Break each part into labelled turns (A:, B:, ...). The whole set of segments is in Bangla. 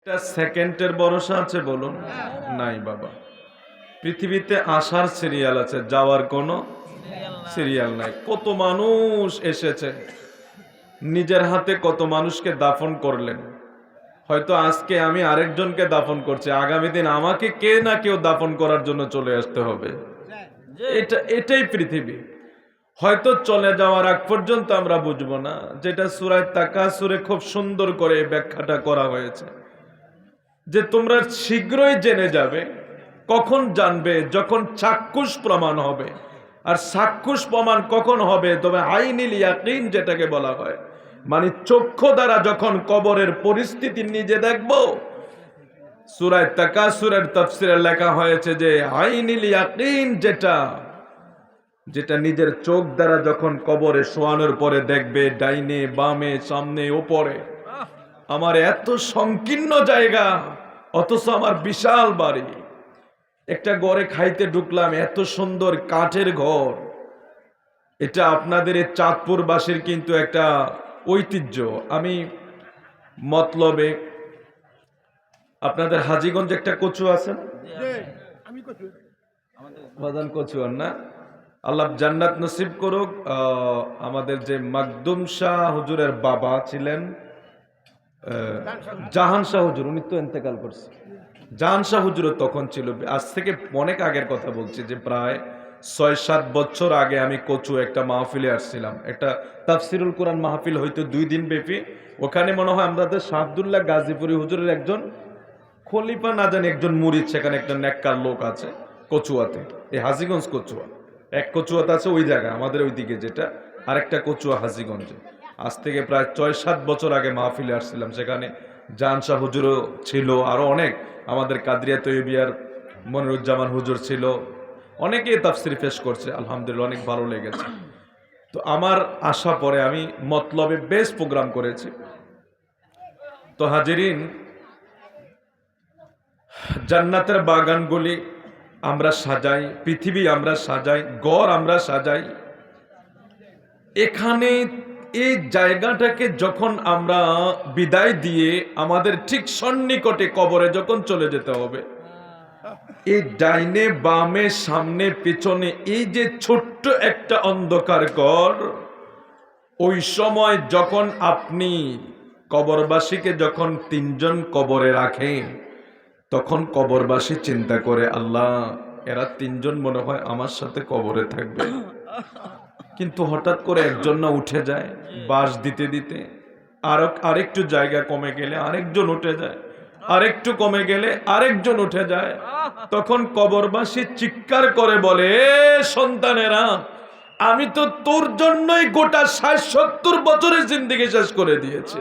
A: একটা সেকেন্ডের ভরসা আছে বলুন? নাই বাবা। পৃথিবীতে আসার সিরিয়াল আছে, যাওয়ার কোনো সিরিয়াল নাই। কত মানুষ এসেছে, নিজের হাতে কত মানুষকে দাফন করলেন। হয়তো আজকে আমি আরেকজনকে দাফন করছি, আগামী দিন আমাকে কে না কেউ দাফন করার জন্য চলে আসতে হবে। এটাই পৃথিবী। হয়তো চলে যাওয়ার আগ পর্যন্ত আমরা বুঝবো না, যেটা সূরা তাকাসুরে খুব সুন্দর করে ব্যাখ্যাটা করা হয়েছে, যে তোমরা শীঘ্রই জেনে যাবে। কখন জানবে? যখন চাক্ষুষ প্রমাণ হবে। আর চাক্ষুষ প্রমাণ কখন হবে? তবে আইনিল ইয়াকিন যেটাকে বলা হয়, মানে চক্ষু দ্বারা যখন কবরের পরিস্থিতি নিজে দেখব। সূরা তাকাসুরের তাফসিরে লেখা হয়েছে যে আইনিল ইয়াকিন যেটা নিজের চোখ দ্বারা যখন কবরে শোয়ানোর পরে দেখবে, ডাইনে বামে সামনে ওপরে আমার এত সংকীর্ণ জায়গা, অথচ আমার বিশাল বাড়ি। একটা ঘরে খাইতে ঢুকলাম, এত সুন্দর কাঠের ঘর। এটা আপনাদের এই চাঁদপুরবাসীর কিন্তু একটা ঐতিহ্য। আমি মতলবে আপনাদের হাজীগঞ্জ একটা কচু আছে না? বাদান কচুয়ার না? আল্লাহ জান্নাত নসিব করুক। আমাদের যে মাকদুম শাহ হুজুরের বাবা ছিলেন জাহান শাহ হুজুর, উনি তো ইন্তেকাল করছে। জাহান শাহ হুজুরও তখন ছিল, আজ থেকে অনেক আগের কথা বলছি, যে প্রায় ৬-৭ বছর আগে আমি কচু একটা মাহফিলে আসছিলাম। একটা তাফসিরুল কোরআন মাহফিল হয়তো 2 দিন ব্যাপী। ওখানে মনে হয় আমাদের শাহদুল্লাহ গাজীপুরি হুজুরের একজন খলিফা না জানি একজন মুরিদ, সেখানে একটা নেককার লোক আছে কচুয়াতে, এই হাজীগঞ্জ কচুয়া। এক কচুয়াতে আছে ওই জায়গা আমাদের ওইদিকে যেটা, আরেকটা কচুয়া হাজীগঞ্জে। আজ থেকে প্রায় ৬-৭ বছর আগে মাহফিলে আসছিলাম, সেখানে জাহান শাহ হুজুরও ছিল, আরো অনেক আমাদের কাদরিয়া তৈবিয়ার মনিরুজ্জামান হুজুর ছিল, অনেকেই তাফসির পেশ করছে। আলহামদুলিল্লাহ অনেক ভালো লেগেছে। তো আমার আশা পরে আমি মতলবে বেশ প্রোগ্রাম করেছি। তো হাজিরিন, জান্নাতের বাগানগুলি আমরা সাজাই, পৃথিবী আমরা সাজাই, ঘর আমরা সাজাই। এখানে এই জায়গাটাকে যখন আমরা বিদায় দিয়ে আমাদের ঠিক সন্নিকটে কবরে যখন চলে যেতে হবে, এই ডাইনে বামে সামনে পেছনে এই যে ছোট্ট একটা অন্ধকার ঘর, ওই সময় যখন আপনি কবরবাসীকে যখন 3 জন কবরে রাখেন, তখন কবরবাসী চিন্তা করে, আল্লাহ এরা 3 জন মনে হয় আমার সাথে কবরে থাকবে। কিন্তু হঠাৎ করে একজন না উঠে যায়, বাঁশ দিতে দিতে আরেকটু জায়গা কমে গেলে আরেকজন উঠে যায়, আরেকটু কমে গেলে আরেকজন উঠে যায়। তখন কবরবাসী চিৎকার করে বলে, সন্তানেরা, আমি তো তোর জন্যই গোটা 60-70 বছরের জিন্দেগি শেষ করে দিয়েছি।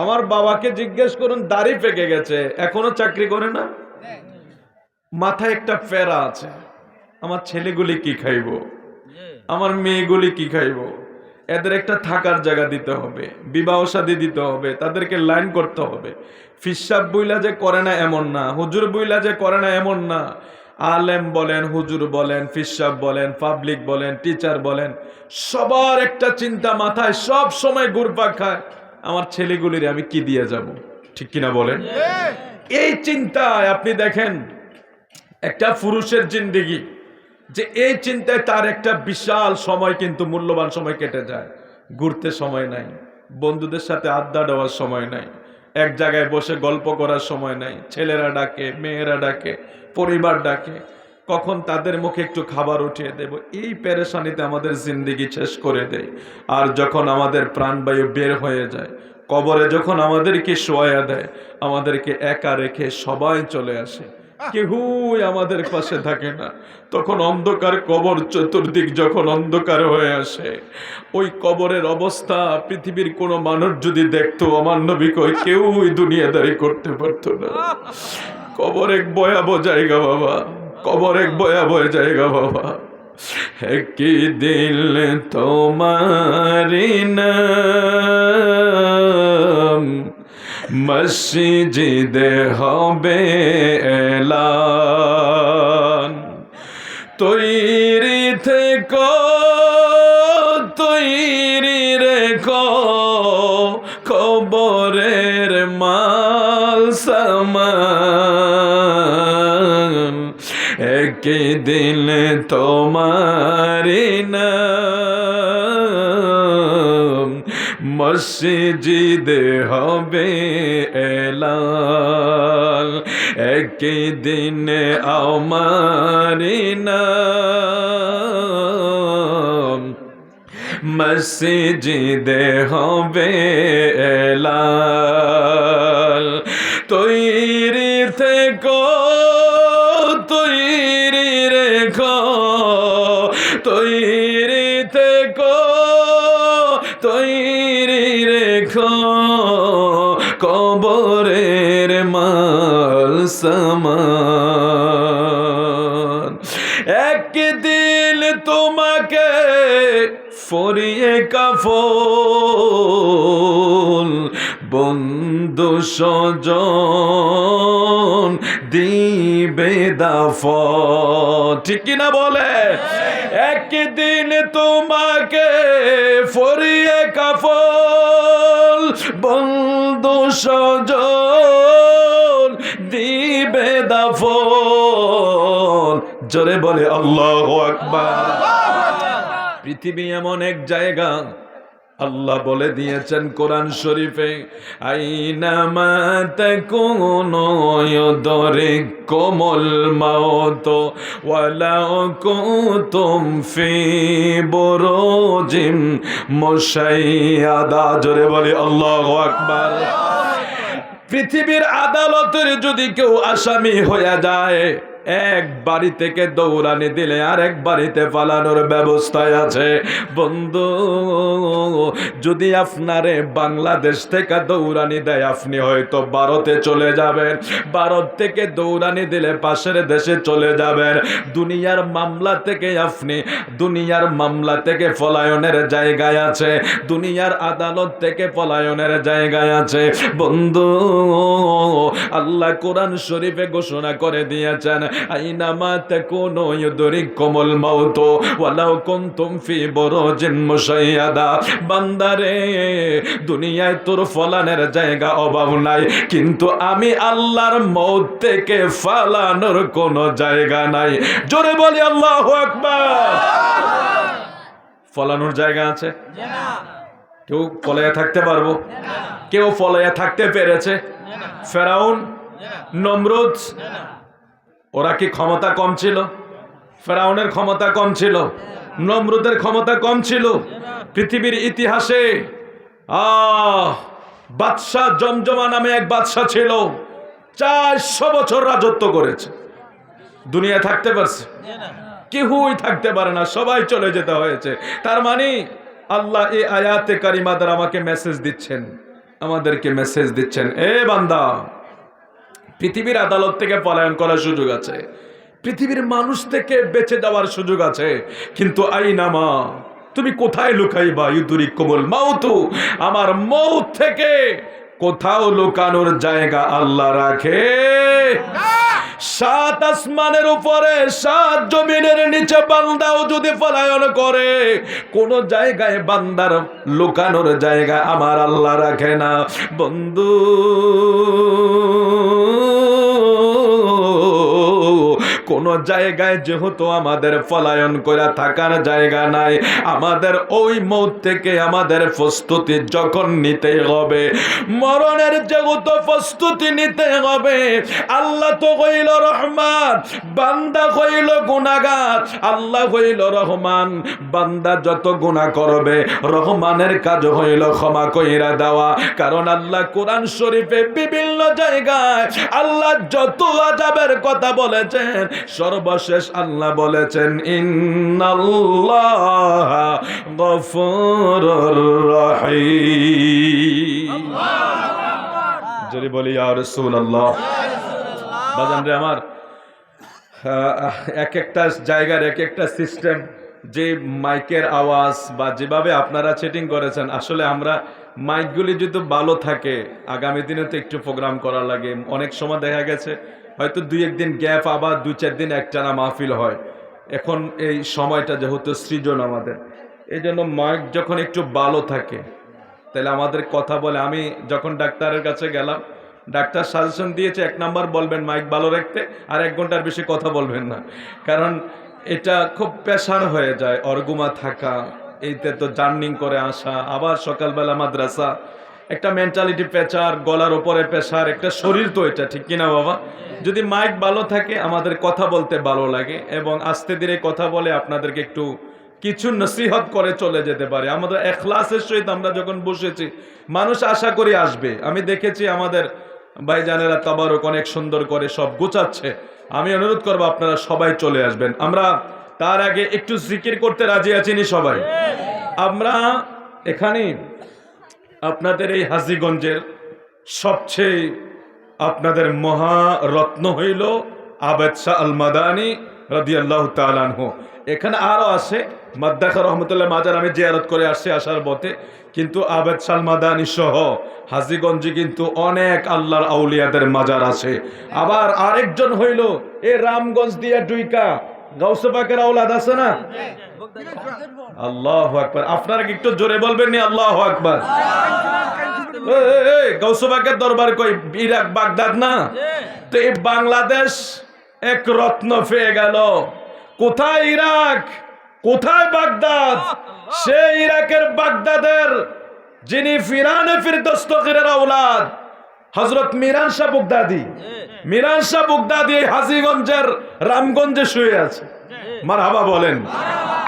A: আমার বাবাকে জিজ্ঞেস করুন, দাড়ি পেকে গেছে, এখনো চাকরি করে না, মাথায় একটা ফেরা আছে। আমার ছেলেগুলি কি খাইবো, আমার মেয়েগুলি কি খাইবো, এদের একটা থাকার জায়গা দিতে হবে, বিবাহ শাদী দিতে হবে, তাদেরকে লাইন করতে হবে। ফিসাব বইলা যে করে না এমন না, হুজুর বইলা যে করে না এমন না। আলেম বলেন, হুজুর বলেন, ফিসাব বলেন, পাবলিক বলেন, টিচার বলেন, সবার একটা চিন্তা মাথায় সব সময় ঘুরপাক খায়, আমার ছেলেগুলির আমি কি দিয়ে যাব, ঠিক কিনা বলেন? এই চিন্তায় আপনি দেখেন একটা পুরুষের জিন্দেগি, যে এই চিন্তায় তার একটা বিশাল সময় কিন্তু মূল্যবান সময় কেটে যায়। ঘুরতে সময় নাই, বন্ধুদের সাথে আড্ডা দেওয়ার সময় নাই, এক জায়গায় বসে গল্প করার সময় নাই। ছেলেরা ডাকে, মেয়েরা ডাকে, পরিবার ডাকে, কখন তাদের মুখে একটু খাবার উঠিয়ে দেব, এই পেরেশানিতে আমাদের জিন্দেগি শেষ করে দেয়। আর যখন আমাদের প্রাণবায়ু বের হয়ে যায়, কবরে যখন আমাদেরকে শোয়া দেয়, আমাদেরকে একা রেখে সবাই চলে আসে, কেউই আমাদের পাশে থাকে না। তখন অন্ধকার কবর, চতুর্দিক যখন অন্ধকার হয়ে আসে, ওই কবরের অবস্থা পৃথিবীর কোনো মানুষ যদি দেখতো, আমার নবী কই কেউই দুনিয়াদারি করতে পারতো না। কবর এক ভয়াবহ জায়গা বাবা, কবর এক ভয়াবহ জায়গা বাবা। কি দিল তোমারি নাম মসজিদে হবে এলান, তৈরি থেকো, তৈরি রেখো কবরের মা সমান, একদিন তোমার নাম মসজিদে হবে এলাল, একদিন আমার নাম মসজিদে হবে এলাল। তৈরি থেকো, তৈরি রেখো, তৈরি থেকো, তৈরি রেখো, কবরের মাল সামান। একদিন তোমাকে ফরিয়ে কাফন, বন্ধু স্বজন দিবে দাফন, ঠিক কিনা বলে? একদিন তোমাকে ফরিয়ে কাফন, বন্ধু স্বজন দিবে দাফন। জোরে বলে আল্লাহু আকবার। পৃথিবী এমন এক জায়গা, আল্লাহ বলে দিয়েছেন কোরআন শরীফে, আইনামা তাকুনু ইউদরিকুমুল মাউত ওয়ালাউ কুনতুম ফি বুরুজিম মুশাইয়াদা। জোরে বলে আল্লাহু আকবার। পৃথিবীর আদালতের যদি কেউ আসামি হয়ে যায়, এক বাড়ি থেকে দৌড়ানি দিলে আর এক বাড়িতে পালানোর ব্যবস্থায় আছে। বন্ধু, যদি আপনারে বাংলাদেশ থেকে দৌড়ানি দেয়, আপনি হয়তো ভারতে চলে যাবেন, ভারত থেকে দৌড়ানি দিলে পাশের দেশে চলে যাবেন। দুনিয়ার মামলা থেকে আপনি, দুনিয়ার মামলা থেকে পলায়নের জায়গায় আছে, দুনিয়ার আদালত থেকে পলায়নের জায়গায় আছে। বন্ধু, আল্লাহ কোরআন শরীফে ঘোষণা করে দিয়েছেন, আইনামা তাকুনু ইউদরিকুমুল মাউত ওয়ালাউ কুনতুম ফি বুরুজিন মুশাইয়াদা। বান্দারে, দুনিয়ায় তোর ফলানের জায়গা অভাব নাই, কিন্তু আমি আল্লাহর মউত থেকে ফালানোর কোনো জায়গা নাই। জোরে বলি আল্লাহু আকবার। ফলানোর জায়গা আছে? কেউ ফলাইয়া থাকতে পারবো? কেউ ফলাইয়া থাকতে পেরেছে? ফেরাউন, নমরুদ, ওরা কি ক্ষমতা কম ছিল? ফেরাউনের ক্ষমতা কম ছিল? নমরুদের ক্ষমতা কম ছিল? পৃথিবীর ইতিহাসে বাদশাহ জমজমা নামে এক বাদশাহ ছিল, 400 বছর রাজত্ব করেছে। দুনিয়া থাকতে পারছে? কেউই থাকতে পারে না, সবাই চলে যেতে হয়েছে। তার মানে আল্লাহ এই আয়াতে কারিমা দ্বারা আমাকে মেসেজ দিচ্ছেন, আমাদেরকে মেসেজ দিচ্ছেন, এ বান্দা, পৃথিবীর আদালত থেকে পলায়ন করার সুযোগ আছে, পৃথিবীর মানুষ থেকে বেঁচে যাওয়ার সুযোগ আছে, কিন্তু আইনামা, তুমি কোথায় লুকাইবা ইউদরিকুমুল মাউত, আমার মউত থেকে কোথাও লুকানোর জায়গা আল্লাহ রাখে? 7 আসমানের উপরে 7 জমিনের নিচে বান্দাও যদি পলায়ন করে, কোন জায়গায় বান্দার লুকানোর জায়গা আমার আল্লাহ রাখে না। বন্ধু, কোন জায়গায় যেহেতু আমাদের পলায়ন করে থাকার জায়গা নাই, আমাদের ওই মউত থেকে আমাদের প্রস্তুতি যখন নিতে হবে, মরণের যেহেতু প্রস্তুতি নিতে হবে, আল্লাহ তো হইল রহমান, বান্দা হইল গুনাহগার। আল্লাহ হইল রহমান, বান্দা যত গুনাহ করবে রহমানের কাজ হইল ক্ষমা কইরা দেওয়া। কারণ আল্লাহ কোরআন শরীফে বিভিন্ন জায়গায় আল্লাহ যত আযাবের কথা বলেছেন, সর্বশেষ আল্লাহ বলেছেন ইন্নাল্লাহা গফুরুর রহিম। যদি বলি ইয়া রাসূলুল্লাহ। বাজান রে আমার, এক একটা জায়গার এক একটা সিস্টেম, যে মাইকের আওয়াজ বা যেভাবে আপনারা সেটিং করেছেন, আসলে আমরা মাইকগুলি যদি ভালো থাকে, আগামী দিনে তো একটু প্রোগ্রাম করা লাগে। অনেক সময় দেখা গেছে হয়তো 2-1 দিন গ্যাপ, আবার 2-4 দিন একটানা মাহফিল হয়। এখন এই সময়টা যেহেতু সৃজন আমাদের, এই জন্য মাইক যখন একটু ভালো থাকে তাহলে আমাদের কথা বলে। আমি যখন ডাক্তারের কাছে গেলাম, ডাক্তার সাজেশন দিয়েছে 1 নাম্বার বলবেন মাইক ভালো রাখতে, আর 1 ঘন্টার বেশি কথা বলবেন না, কারণ এটা খুব প্রেশার হয়ে যায়। অর্গুমা থাকা, এইতে তো জার্নিং করে আসা, আবার সকালবেলা মাদ্রাসা, একটা মেন্টালিটি প্রেশার, গলার ওপরে প্রেশার, একটা শরীর তো এটা, ঠিক কিনা বাবা? যদি মাইক ভালো থাকে আমাদের কথা বলতে ভালো লাগে এবং আস্তে ধীরে কথা বলে আপনাদেরকে একটু কিছু নসিহত করে চলে যেতে পারে। আমাদের ইখলাসের সহিত আমরা যখন বসেছি, মানুষ আশা করি আসবে। আমি দেখেছি আমাদের ভাইজানেরা তাবারক অনেক সুন্দর করে সব গোছাচ্ছে। আমি অনুরোধ করবো আপনারা সবাই চলে আসবেন। আমরা তার আগে একটু জিকির করতে রাজি আছি নি সবাই? আমরা এখানে আপনাদের এই হাজীগঞ্জের সবচেয়ে আপনাদের মহারত্ন হইল আবেদ শাহ আল মাদানী রাদিয়াল্লাহু তাআলা আনহু। এখানে আরো আছে মাদ্দাখা রহমতুল্লাহ মাজার, আমি জিয়ারত করে আসছি আসার পথে, কিন্তু আবেদ শাহ আল মাদানী সহ হাজীগঞ্জে কিন্তু অনেক আল্লাহর আউলিয়াদের মাজার আছে। আবার আরেকজন হইল এই রামগঞ্জ দিয়া ডুইকা গাউসে পাকের আওলাদ আছে না? আল্লাহু আকবার। আপনারা কি একটু জোরে বলবেন নি আল্লাহু আকবার? গাউসে পাকের দরবার কই? ইরাক বাগদাদ না? তো এই বাংলাদেশ এক রত্ন পেয়ে গেল। কোথায় ইরাক, কোথায় বাগদাদ? সে ইরাকের বাগদাদের যিনি ফিরানে ফিরদৌসের আওলাদ হযরত মিরান শাহ বুগদাদি, মিরান শাহ বুগদাদি হাজীগঞ্জের রামগঞ্জে শুয়ে আছে। মারহাবা বলেন।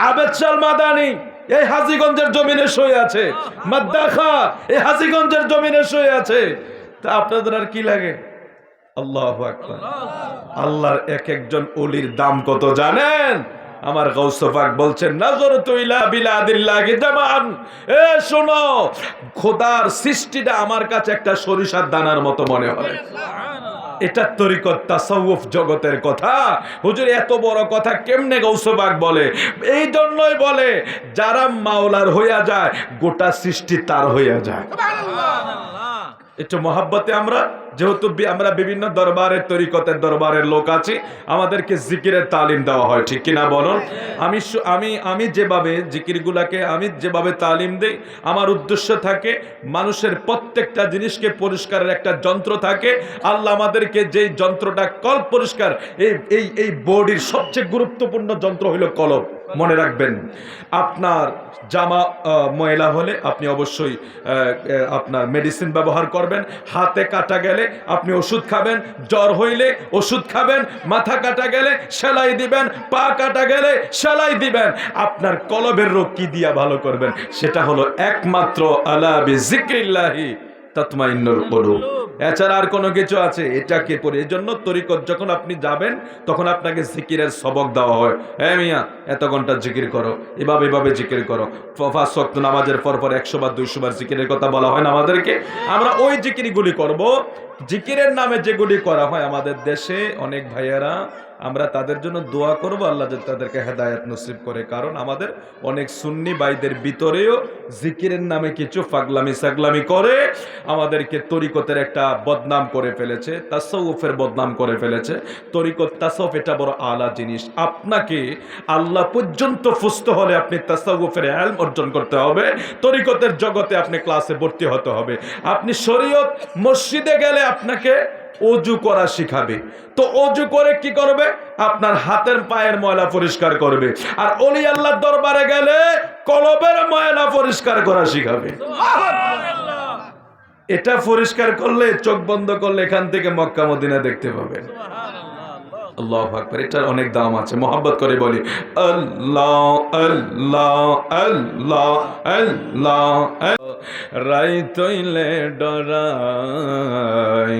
A: আবেদ শাহ মাদানী এই হাজীগঞ্জের জমিনে শুয়ে আছে। মাদ্দাখা এই হাজীগঞ্জের জমিনে শুয়ে আছে। তা আপনাদের আর কি লাগে? আল্লাহু আকবার। আল্লাহর এক একজন ওলির দাম কত জানেন? আমার গাউসে পাক বলছেন নাযরতু ইলা বিলাদিল্লাহি জামান। এ শোনো, খোদার সৃষ্টিটা আমার কাছে একটা সরিষার দানার মতো মনে হয়। এটা তরিকত তাসাউফ জগতের কথা। হুজুর এত বড় কথা কেমনে গাউসে পাক বলে? এই জন্যই বলে যারা মাওলার হইয়া যায় গোটা সৃষ্টি তার হইয়া যায়। একটু মহাব্বতে আমরা যেহেতু আমরা বিভিন্ন দরবারের তরিকতের দরবারের লোক আছি, আমাদেরকে জিকিরের তালিম দেওয়া হয়, ঠিক কিনা বলুন? আমি যেভাবে জিকিরগুলাকে আমি যেভাবে তালিম দেই, আমার উদ্দেশ্য থাকে মানুষের প্রত্যেকটা জিনিসকে পরিষ্কারের একটা যন্ত্র থাকে। আল্লাহ আমাদেরকে যেই যন্ত্রটা কল্প পরিষ্কার, এই বডির সবচেয়ে গুরুত্বপূর্ণ যন্ত্র হইল কলব। মনে রাখবেন, আপনার জামা ময়লা হলে আপনি অবশ্যই আপনার মেডিসিন ব্যবহার করবেন। হাতে কাটা গেলে আপনি ওষুধ খাবেন, জ্বর হইলে ওষুধ খাবেন, মাথা কাটা গেলে সেলাই দিবেন, পা কাটা গেলে সেলাই দিবেন। আপনার কলবের রোগ কি দিয়া ভালো করবেন? সেটা হলো একমাত্র আলা বিযিকরিল্লাহি তাতমাইন্নুল কুলুব। এছাড়া আর কোনো কিছু আছে? এটাকে পড়ে। এই জন্য তরিকত যখন আপনি যাবেন তখন আপনাকে জিকিরের সবক দেওয়া হয়। হ্যাঁ মিয়া, এত ঘন্টা জিকির করো, এভাবে জিকির করো। 5 ওয়াক্ত নামাজের পর 100 বার 200 বার জিকিরের কথা বলা হয় না আমাদেরকে? আমরা ওই জিকিরগুলি করব। জিকিরের নামে যেগুলি করা হয় আমাদের দেশে অনেক ভাইয়েরা, আমরা তাদের জন্য দোয়া করব আল্লাহ যাতে তাদেরকে হেদায়েত নসিব করে। কারণ আমাদের অনেক সুন্নি ভাইদের ভিতরেও জিকিরের নামে কিছু পাগলামি সাগলামি করে আমাদেরকে তরিকতের একটা বদনাম করে ফেলেছে, তাসাউফের বদনাম করে ফেলেছে। তরিকত তাসাউফ এটা বড় আলা জিনিস। আপনাকে আল্লাহ পর্যন্ত ফুসতে হলে আপনি তাসাউফের ইলম অর্জন করতে হবে। তরিকতের জগতে আপনি ক্লাসে ভর্তি হতে হবে। আপনি শরীয়ত মসজিদে গেলে আপনাকে অজু করা শিখাবে। তো অজু করে কি করবে? আপনার হাতের পায়ের ময়লা পরিষ্কার করবে। আর ওলি আল্লাহর দরবারে গেলে কলবের ময়লা পরিষ্কার করা শিখাবে। এটা পরিষ্কার করলে, চোখ বন্ধ করলে এখান থেকে মক্কা মদিনা দেখতে পাবেন। আল্লাহু আকবার। এটার অনেক দাম আছে। মোহাব্বত করে বলি আল্লাহ আল্লাহ আল্লাহ আল্লাহ। রাইতইলে ডরাই,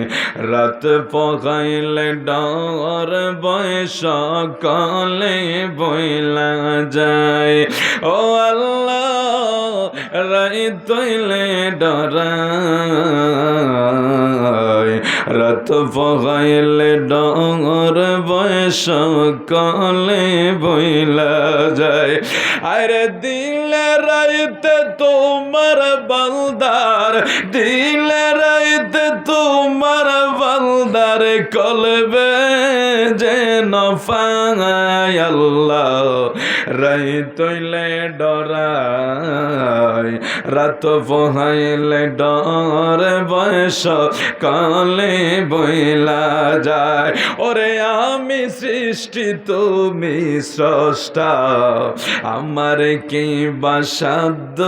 A: রাত পকাইলে ডর, বয়সকালে বইলা যায়। ও আল্লাহ, রাইতইলে ডরাই, রাত পকাইলে ডর, বয়সকালে বইলা যায়। আরে দিলে রাইতে তোমার বালদার, দিলে রাইতে তোমার বালদার, কলবে যেন পায় আল্লাহ রাই তৈলে ডরায় রাত পোহাইলে ডর বয়স কালে বইলা যায়। ওরে আমি সৃষ্টি তুমি স্রষ্টা, আমার কি বাসাদ্দ,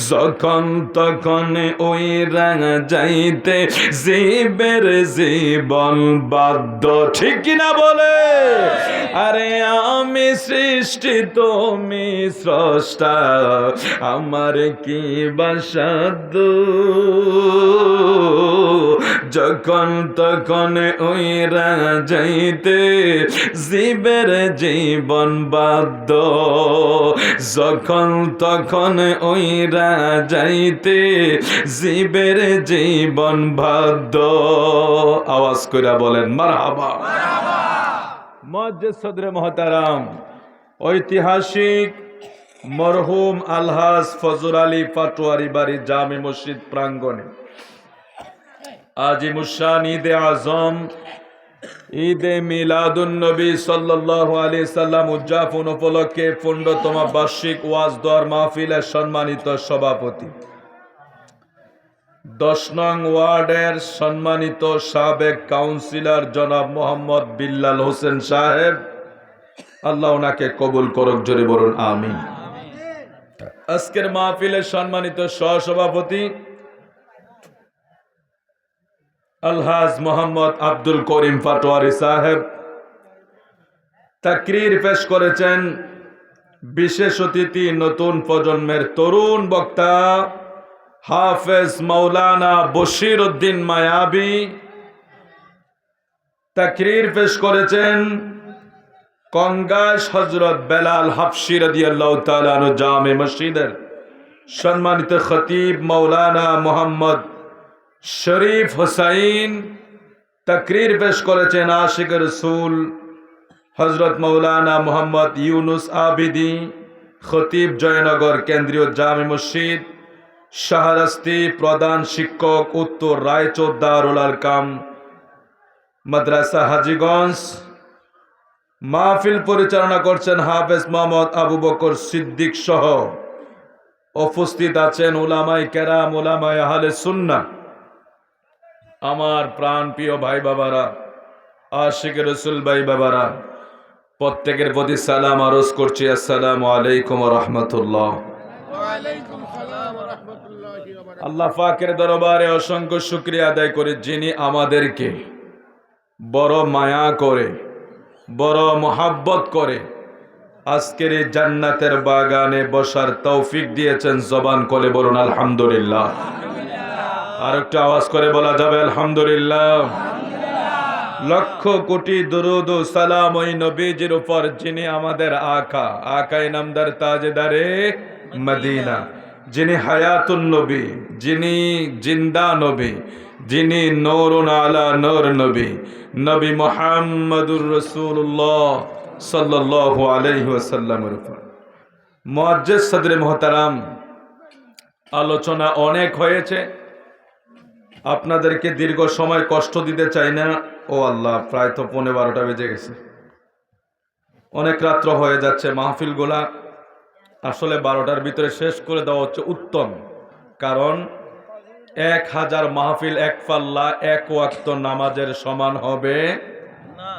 A: যখন তখন ওই রাঙা যাইতে জীবের জীবন বাধ্য। ঠিক কিনা বলে? আরে আমি সৃষ্টি তুমি স্রষ্টা, আমার কি বাসাদ্দ, যখন তখন ওই রাঙা যাইতে জীবের জীবন বাধ্য, যখন তখন ওই যাইতে জীবের জীবন বাধ্য। আওয়াজ কইরা বলেন মারহাবা। মুআজ্জিজ সদরে মুহতারাম, ঐতিহাসিক মরহুম আলহাজ ফজল আলী পাটোয়ারি বাড়ি জামে মসজিদ প্রাঙ্গণে আজিমুশান ঈদে আজম ঈদে মিলাদুন নবী সাল্লাল্লাহু আলাইহি সাল্লাম উদযাপন উপলক্ষে 15তম বার্ষিক ওয়াজ দোয়ার মাহফিলের সম্মানিত সভাপতি, 10 নং ওয়ার্ডের সম্মানিত সাবেক কাউন্সিলর জনাব মোহাম্মদ বিল্লাল হোসেন সাহেব, আল্লাহ ওনাকে কবুল করুক, জোরে বলুন আমিন। আজকের মাহফিলের সম্মানিত সহসভাপতি আলহাজ মোহাম্মদ আব্দুল করিম পাটোয়ারি সাহেব, তাকরীর পেশ করেছেন বিশেষ অতিথি নতুন প্রজন্মের তরুণ বক্তা হাফেজ মাওলানা বশির উদ্দিন মায়াবী, তাকরীর পেশ করেছেন কঙ্গাস হযরত বেলাল হাবশী রাদিয়াল্লাহু তাআলা আনহু জামে মসজিদের সম্মানিত খতিব মাওলানা মোহাম্মদ শরীফ হোসাইন, তাকরীর পেশ করেছেন আশিক রাসূল হযরত মাওলানা মোহাম্মদ ইউনুস আবিদি, খতিব জয়নগর কেন্দ্রীয় জামে মসজিদ শাহরাস্তি, প্রধান শিক্ষক উত্তর রায়চৌর দারুল আরকাম মাদ্রাসা হাজীগঞ্জ। মাহফিল পরিচালনা করছেন হাফেজ মোহাম্মদ আবু বকর সিদ্দিক সহ উপস্থিত আছেন উলামায়ে কেরাম, উলামায়ে আহলে সুন্নাহ। আমার প্রাণ প্রিয় ভাই বাবারা, আশিক রাসূল ভাই বাবারা, প্রত্যেকের প্রতি সালাম আরজ করছি, আসসালামু আলাইকুম ওয়া রাহমাতুল্লাহ। আল্লাহ পাকের দরবারে অসংখ্য শুকরিয়া আদায় করি, যিনি আমাদেরকে বড় মায়া করে, বড় মোহাব্বত করে আজকের এই জান্নাতের বাগানে বসার তৌফিক দিয়েছেন। জবান করে বলুন আলহামদুলিল্লাহ। আর একটু আওয়াজ করে বলা যাবে আলহামদুলিল্লাহ। লক্ষ কোটি দরুদ ও সালাম ওই নবীজির উপর, যিনি আমাদের আকা, আকায়ে নামদার তাজদারে মদিনা, যিনি হায়াতুন নবী, যিনি জিন্দা নবী, যিনি নূরুন আলা নূর নবী, নবী মুহাম্মদুর রাসূলুল্লাহ সাল্লাল্লাহু আলাইহি ওয়াসাল্লামের উপর। মুআজ্জিজ সদরে মুহতারাম, আলোচনা অনেক হয়েছে, আপনাদেরকে দীর্ঘ সময় কষ্ট দিতে চাই না। ও আল্লাহ, প্রায় তো 11:30 বেজে গেছে, অনেক রাত্র হয়ে যাচ্ছে। মাহফিলগুলা আসলে 12টার ভিতরে শেষ করে দেওয়া হচ্ছে উত্তম, কারণ 1000 মাহফিল এক পাল্লা, এক ওয়াক্ত নামাজের সমান হবে না।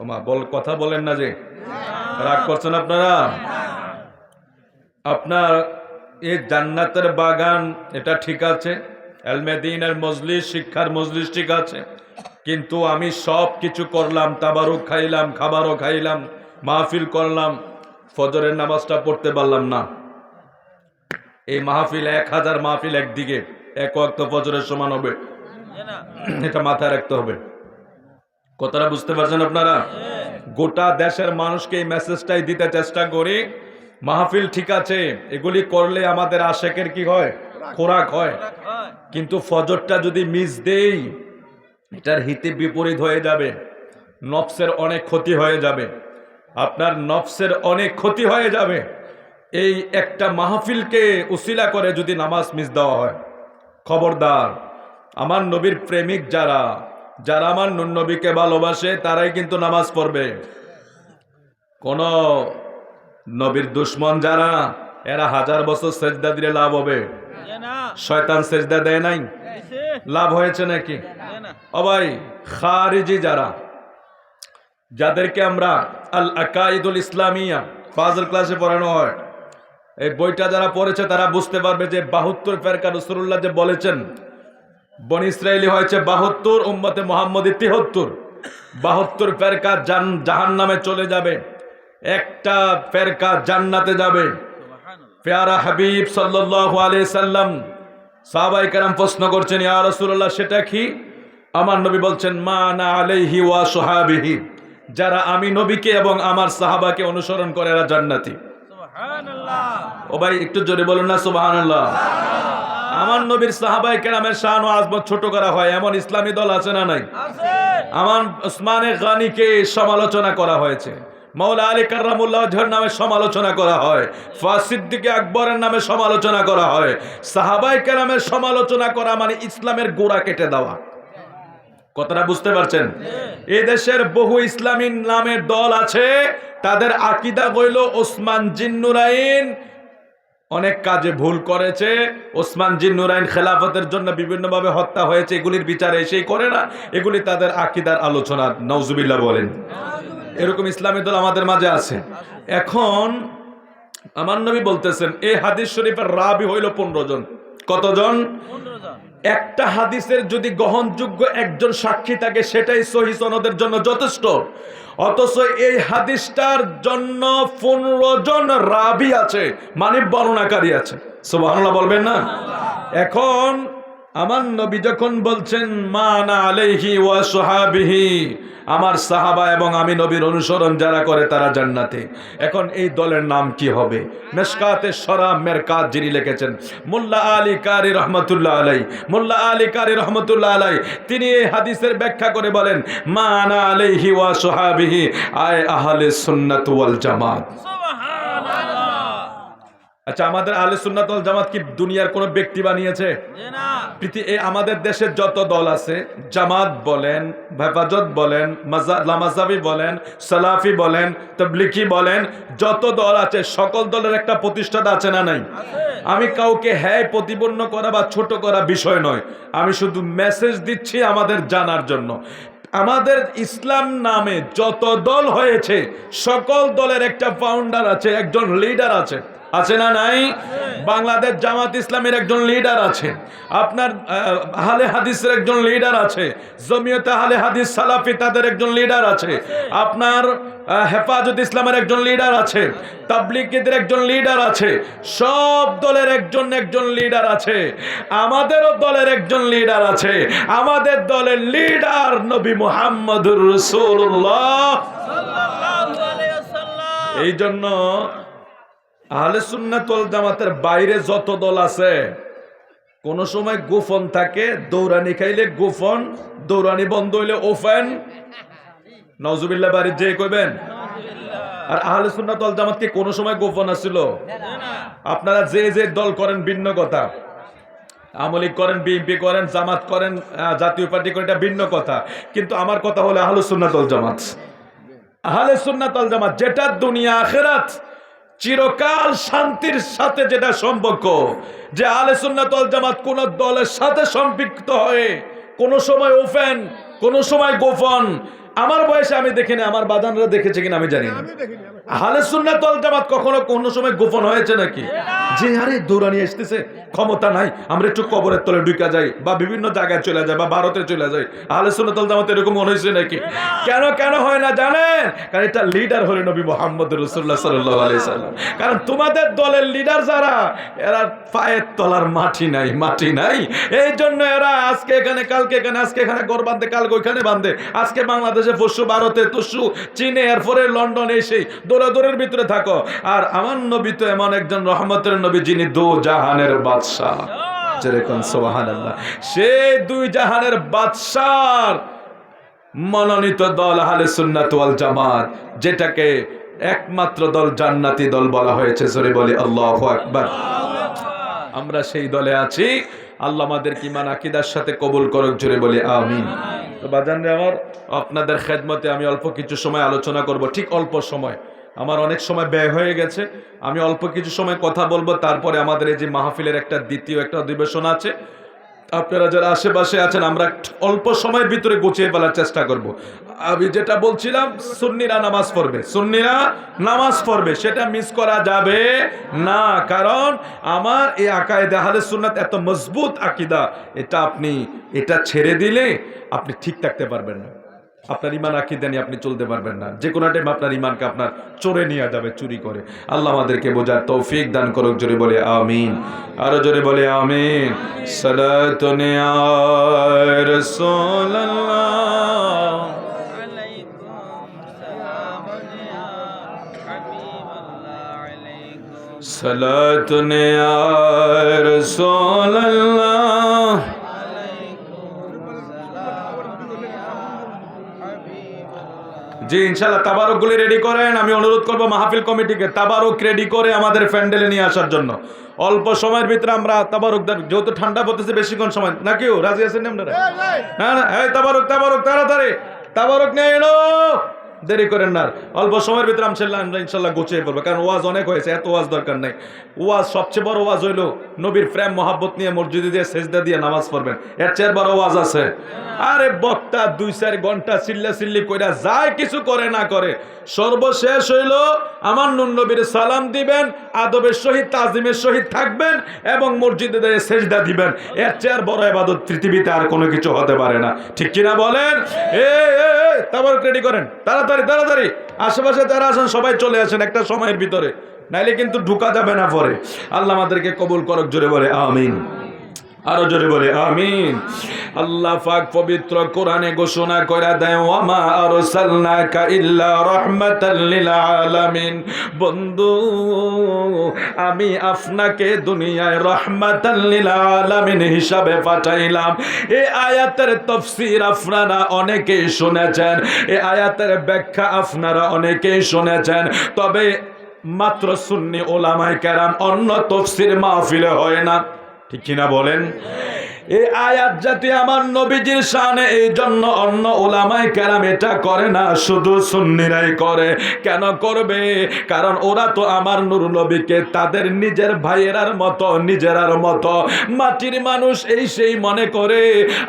A: ওমা কথা বলেন না, যে রাগ করছেন আপনারা। আপনার এই জান্নাতের বাগান এটা ঠিক আছে, ইলমে দ্বীনের মজলিস, শিক্ষার মজলিস ঠিক আছে, কিন্তু আমি সব কিছু করলাম, তাবারুক খাইলাম, খাবারও খাইলাম, মাহফিল করলাম, ফজরের নামাজটা পড়তে পারলাম না। এই মাহফিল 1000 মাহফিল একদিকে, এক ওয়াক্ত ফজরের সমান হবে, এটা মাথায় রাখতে হবে। কথাটা বুঝতে পারছেন আপনারা? গোটা দেশের মানুষকে এই মেসেজটাই দিতে চেষ্টা করি, মাহফিল ঠিক আছে, এগুলি করলে আমাদের আশেকের কি হয়, খোরাক হয়, কিন্তু ফজরটা যদি মিস দেই, এটার হিতে বিপরীত হয়ে যাবে, নফসের অনেক ক্ষতি হয়ে যাবে, আপনার নফসের অনেক ক্ষতি হয়ে যাবে। এই একটা মাহফিলকে উসিলা করে যদি নামাজ মিস দেওয়া হয়, খবরদার। আমার নবীর প্রেমিক যারা, যারা আমার নবীকে ভালোবাসে, তারাই কিন্তু নামাজ পড়বে। কোন নবীর দুশ্মন যারা, এরা 1000 বছর সেজদা দিলে লাভ হবে? শয়তান সেজদা দেয় নাই, লাভ হয়েছে নাকি? ও ভাই, খারিজি যারা, যাদেরকে আমরা আল আকাইদুল ইসলামিয়া ফাজল ক্লাসে পড়ানো হয়, এই বইটা যারা পড়েছে তারা বুঝতে পারবে যে 72 ফেরকা রাসূলুল্লাহ যে বলেছেন, বনি ইসরাইলি হয়েছে 72, উম্মতে মুহাম্মদী 73। 72 ফেরকা জাহান্নামে চলে যাবে, একটা ফেরকা জান্নাতে যাবে। প্যারা হাবিব সাল্লাল্লাহু আলাইহি সাল্লাম, সাহাবায়ে কেরাম প্রশ্ন করছেন, ইয়া রাসূলুল্লাহ সেটা কি? আমার নবী বলছেন, মা আনা আলাইহি ওয়া সাহাবিহি, যারা আমি নবীকে এবং আমার সাহাবাকে অনুসরণ করে এরা জান্নাতি। সুবহানাল্লাহ। ও ভাই একটু জোরে বলুন না সুবহানাল্লাহ। আমার নবীর সাহাবায়ে কেরামের শান ও আজমত ছোট করা হয় এমন ইসলামী দল আছে না নাই? আছে। আমার উসমানে গনিকে সমালোচনা করা হয়েছে, মাওলা আলী কাররামুল্লাহ ওয়াজহর নামে সমালোচনা করা হয়, সিদ্দিকে আকবরের নামে সমালোচনা করা হয়। সাহাবায়ে কেরামের সমালোচনা করা মানে ইসলামের গোড়া কেটে দেওয়া। কথাটা বুঝতে পারছেন? এই দেশের বহু ইসলামী নামের দল আছে, তাদের আকীদা হইল ওসমান জিন্নুরাইন অনেক কাজে ভুল করেছে, ওসমান জিন্নুরাইন খেলাফতের জন্য বিভিন্নভাবে হত্যা হয়েছে, এগুলির বিচার এসেই করে না, এগুলি তাদের আকীদার আলোচনা। নাউজুবিল্লাহ বলেন। এরকম ইসলামী দল আমাদের মাঝে আছে। এখন আমার নবী বলতেছেন, এই হাদিস শরীফের রাবি হইল 15 জন। কতজন? 15 জন। একটা হাদিসের যদি গ্রহণযোগ্য একজন সাক্ষী থাকে সেটাই সহিহ সনদের জন্য যথেষ্ট, অথচ এই হাদিসটার জন্য 15 জন রাবি আছে, মানে বর্ণনাকারী আছে। সুবহানাল্লাহ বলবেন না? এখন আমার নবী যখন বলছেন মা আনা আলাইহি ওয়া সাহাবিহি, আমার সাহাবা এবং আমি নবীর অনুসরণ যারা করে তারা জান্নাতে। এখন এই দলের নাম কি হবে? মিশকাতে শরাব মেরকাত যিনি লিখেছেন, মোল্লা আলী কারি রহমতুল্লাহ আলাই, মোল্লা আলী কারি রহমতুল্লাহ আলাই, তিনি এই হাদিসের ব্যাখ্যা করে বলেন, মা আনা আলাইহি ওয়া সাহাবিহি আয় আহলে সুন্নাত ওয়াল জামাত। আচ্ছা, আমাদের আহলে সুন্নাত ওয়াল জামাত কি দুনিয়ার কোন ব্যক্তি বানিয়েছে? আমাদের দেশের যত দল আছে, জামাত বলেন, হেফাজত বলেন, মাযহাবি বলেন, সালাফি বলেন, তাবলিগি বলেন, যত দল আছে সকল দলের একটা প্রতিষ্ঠাতা আছে না নাই? আমি কাউকে হ্যাঁ প্রতিপন্ন করা বা ছোট করা বিষয় নয়, আমি শুধু মেসেজ দিচ্ছি আমাদের জানার জন্য। আমাদের ইসলাম নামে যত দল হয়েছে সকল দলের একটা ফাউন্ডার আছে, একজন লিডার আছে, আছে না নাই? বাংলাদেশ জামাত ইসলামের একজন লিডার আছে, আপনার আহলে হাদিসের একজন লিডার আছে, জমিয়তে আহলে হাদিস সালাফি তাদের একজন লিডার আছে, আপনার হেফাজত ইসলামের একজন লিডার আছে, তাবলিগীদের একজন লিডার আছে, সব দলের একজন একজন লিডার আছে। আমাদেরও দলের একজন লিডার আছে, আমাদের দলের লিডার নবী মুহাম্মদুর রাসূলুল্লাহ সাল্লাল্লাহু আলাইহি ওয়াসাল্লাম। এই জন্য আহলে সুন্নাত ওয়াল জামাতের বাইরে যত দল আছে, কোন সময় গোপন থাকে, দৌড়ানি খাইলে গোপন, দৌড়ানি বন্ধ হইলে ওপেন। নাউজুবিল্লাহ বাড়ি যে কইবেন। আর আহলে সুন্নাত ওয়াল জামাত কি কোন সময় গোপন আছিল? আপনারা যে যে দল করেন ভিন্ন কথা, আমলিক করেন, বিএনপি করেন, জামাত করেন, জাতীয় পার্টি করেন, এটা ভিন্ন কথা, কিন্তু আমার কথা হলো আহলে সুন্নাত ওয়াল জামাত। আহলে সুন্নাত ওয়াল জামাত যেটা দুনিয়া আখিরাত চিরকাল শান্তির সাথে যেটা সম্পর্ক, যে আহলে সুন্নাত ওয়াল জামাত কোন দলের সাথে সম্পৃক্ত হয়ে কোন সময় ওপেন, কোন সময় গোপন। আমার বয়সে আমি দেখিনি, আমার বাদানরা দেখেছে কিনা আমি জানি না। আহলে সুন্নাত ওয়াল জামাত কখনো কোন সময় গোপন হয়েছে নাকি? যে আরে দৌড়ানি আসতেছে, ক্ষমতা নাই, আমরা একটু কবরের তলে ঢুকা যাই বা বিভিন্ন জায়গায় চলে যায় বা ভারতে চলে যায়, আহলে সুন্নাত ওয়াল জামাত এরকম মনে হয়েছে নাকি? কেন কেন হয় না জানেন? কারণ এটা লিডার হলো নবী মুহাম্মদ রাসূলুল্লাহ সাল্লাল্লাহু আলাইহি সাল্লাম। কারণ তোমাদের দলের লিডার যারা, এরা পায়ের তলার মাটি নাই, মাটি নাই, এই জন্য এরা আজকে এখানে, কালকে এখানে, আজকে এখানে ঘর বাঁধে, কালকে ওইখানে বাঁধে, আজকে বাংলাদেশে, পরশু ভারতে, তরশু চীনে, এরপরে লন্ডন, এসে দৌড়াদৌড়ের ভিতরে থাকো। আর আমার নবী তো এমন একজন রহমতের নবী, যিনি দু জাহানের বাদশাহ, যেরকম সুবহানাল্লাহ, সেই দুই জাহানের বাদশার মনোনীত দল আহলে সুন্নাত ওয়াল জামাত, যেটাকে একমাত্র দল জান্নাতি দল বলা হয়েছে। জোরে বলি আল্লাহু আকবার। আমরা সেই দলে আছি। আল্লাহ আমাদের ঈমান আকীদার সাথে কবুল করুক। জোরে বলি আমিন। তো বাজানরে আমার, আপনাদের খেদমতে আমি অল্প কিছু সময় আলোচনা করব, ঠিক অল্প সময়, আমার অনেক সময় ব্যয় হয়ে গেছে। আমি অল্প কিছু সময় কথা বলবো, তারপরে আমাদের এই যে মাহফিলের একটা দ্বিতীয় একটা অধিবেশন আছে। আপনারা যারা আশেপাশে আছেন, আমরা অল্প সময়ের ভিতরে গুছিয়ে ফেলার চেষ্টা করব। আমি যেটা বলছিলাম, সুন্নিরা নামাজ পড়বে, সুন্নিরা নামাজ পড়বে, সেটা মিস করা যাবে না। কারণ আমার এই আকায়েদে আহলে সুন্নাত এত মজবুত আকীদা, এটা ছেড়ে দিলে আপনি ঠিক থাকতে পারবেন না। আপনার ইমান আকীদা নিয়ে আপনি চলতে পারবেন না। যে কোনো টাইম আপনার ইমানকে আপনার চোরে নিয়ে যাবে, চুরি করে। আল্লাহ আমাদেরকে বোঝার তৌফিক দান করুক। জোরে বলে আমিন, আরো জোরে বলে আমিন। সালাতুন ইয়া রাসূলুল্লাহ, সালাতুন ইয়া রাসূলুল্লাহ। জি ইনশাআল্লাহ তাবারক গুলি রেডি করেন। আমি অনুরোধ করব মাহফিল কমিটিকে তাবারক রেডি করে আমাদের প্যান্ডেলে নিয়ে আসার জন্য। অল্প সময়ের ভিতরে আমরা তাবারক, যেহেতু ঠান্ডা পড়তেছে বেশিক্ষণ সময় নাকিও রাজি আছেন আপনারা? না না, এই তাবারক তাড়াতাড়ি তাবারক নিয়ে এলো, দেরি করেন না। অল্প সময়ের ভিতরে আমরা ইনশাল্লাহ গুছিয়ে পড়বো, কারণ ওয়াজ অনেক হয়েছে, এত ওয়াজ দরকার নাই। ওয়াজ সবচেয়ে বড় ওয়াজ হইলো নবীর প্রেম মহাব্বত নিয়ে মসজিদে দিয়ে সেজদা দিয়ে নামাজ পড়বেন, এর চেয়ে বড় ওয়াজ আছে? আরে বক্তা 2-4 ঘন্টা চিল্লি কইরা যায় কিছু করে না করে, সর্বশেষ হইলো আমার নূর নবীর সালাম দিবেন, আদবের সহিত তাজিমের সহিত থাকবেন এবং মসজিদে দিয়ে সেজদা দিবেন। এর চেয়ে বড় ইবাদত পৃথিবীতে আর কোনো কিছু হতে পারে না, ঠিক কিনা বলেন? তাবারক রেডি করেন তাড়াতাড়ি। আশেপাশে যারা আছেন সবাই চলে আসেন একটা সময়ের ভিতরে, নাইলে কিন্তু ঢুকা যাবে না পরে। আল্লাহ আমাদেরকে কবুল করুক। জোরে বলে আমিন, আরো জোরে বলে আমিন। আল্লাহ পাক পবিত্র কোরআনে ঘোষণা করে দেয়, ওয়ামা আরসালনাকা ইল্লা রাহমাতাল লিল আলামিন। বন্ধু, আমি আপনাকে দুনিয়ায় রাহমাতাল লিল আলামিন হিসাবে পাঠাইলাম। এই আয়াতের তাফসীর আপনারা অনেকেই শুনেছেন, এই আয়াতের ব্যাখ্যা আপনারা অনেকেই শুনেছেন, তবে মাত্র সুন্নি ওলামায়ে কেরাম, অন্য তাফসীর মাহফিলে হয় না, ঠিক কিনা বলেন? এই আয়াত জাতি আমার নবীজির শানে, এই জন্য অন্য উলামায়ে কেরাম এটা করে না, শুধু সুন্নিরাই করে। কেন করবে? কারণ ওরা তো আমার নূর নবীকে তাদের নিজের ভাইয়েরার মতো, নিজেরার মতো মাটির মানুষ এই সেই মনে করে।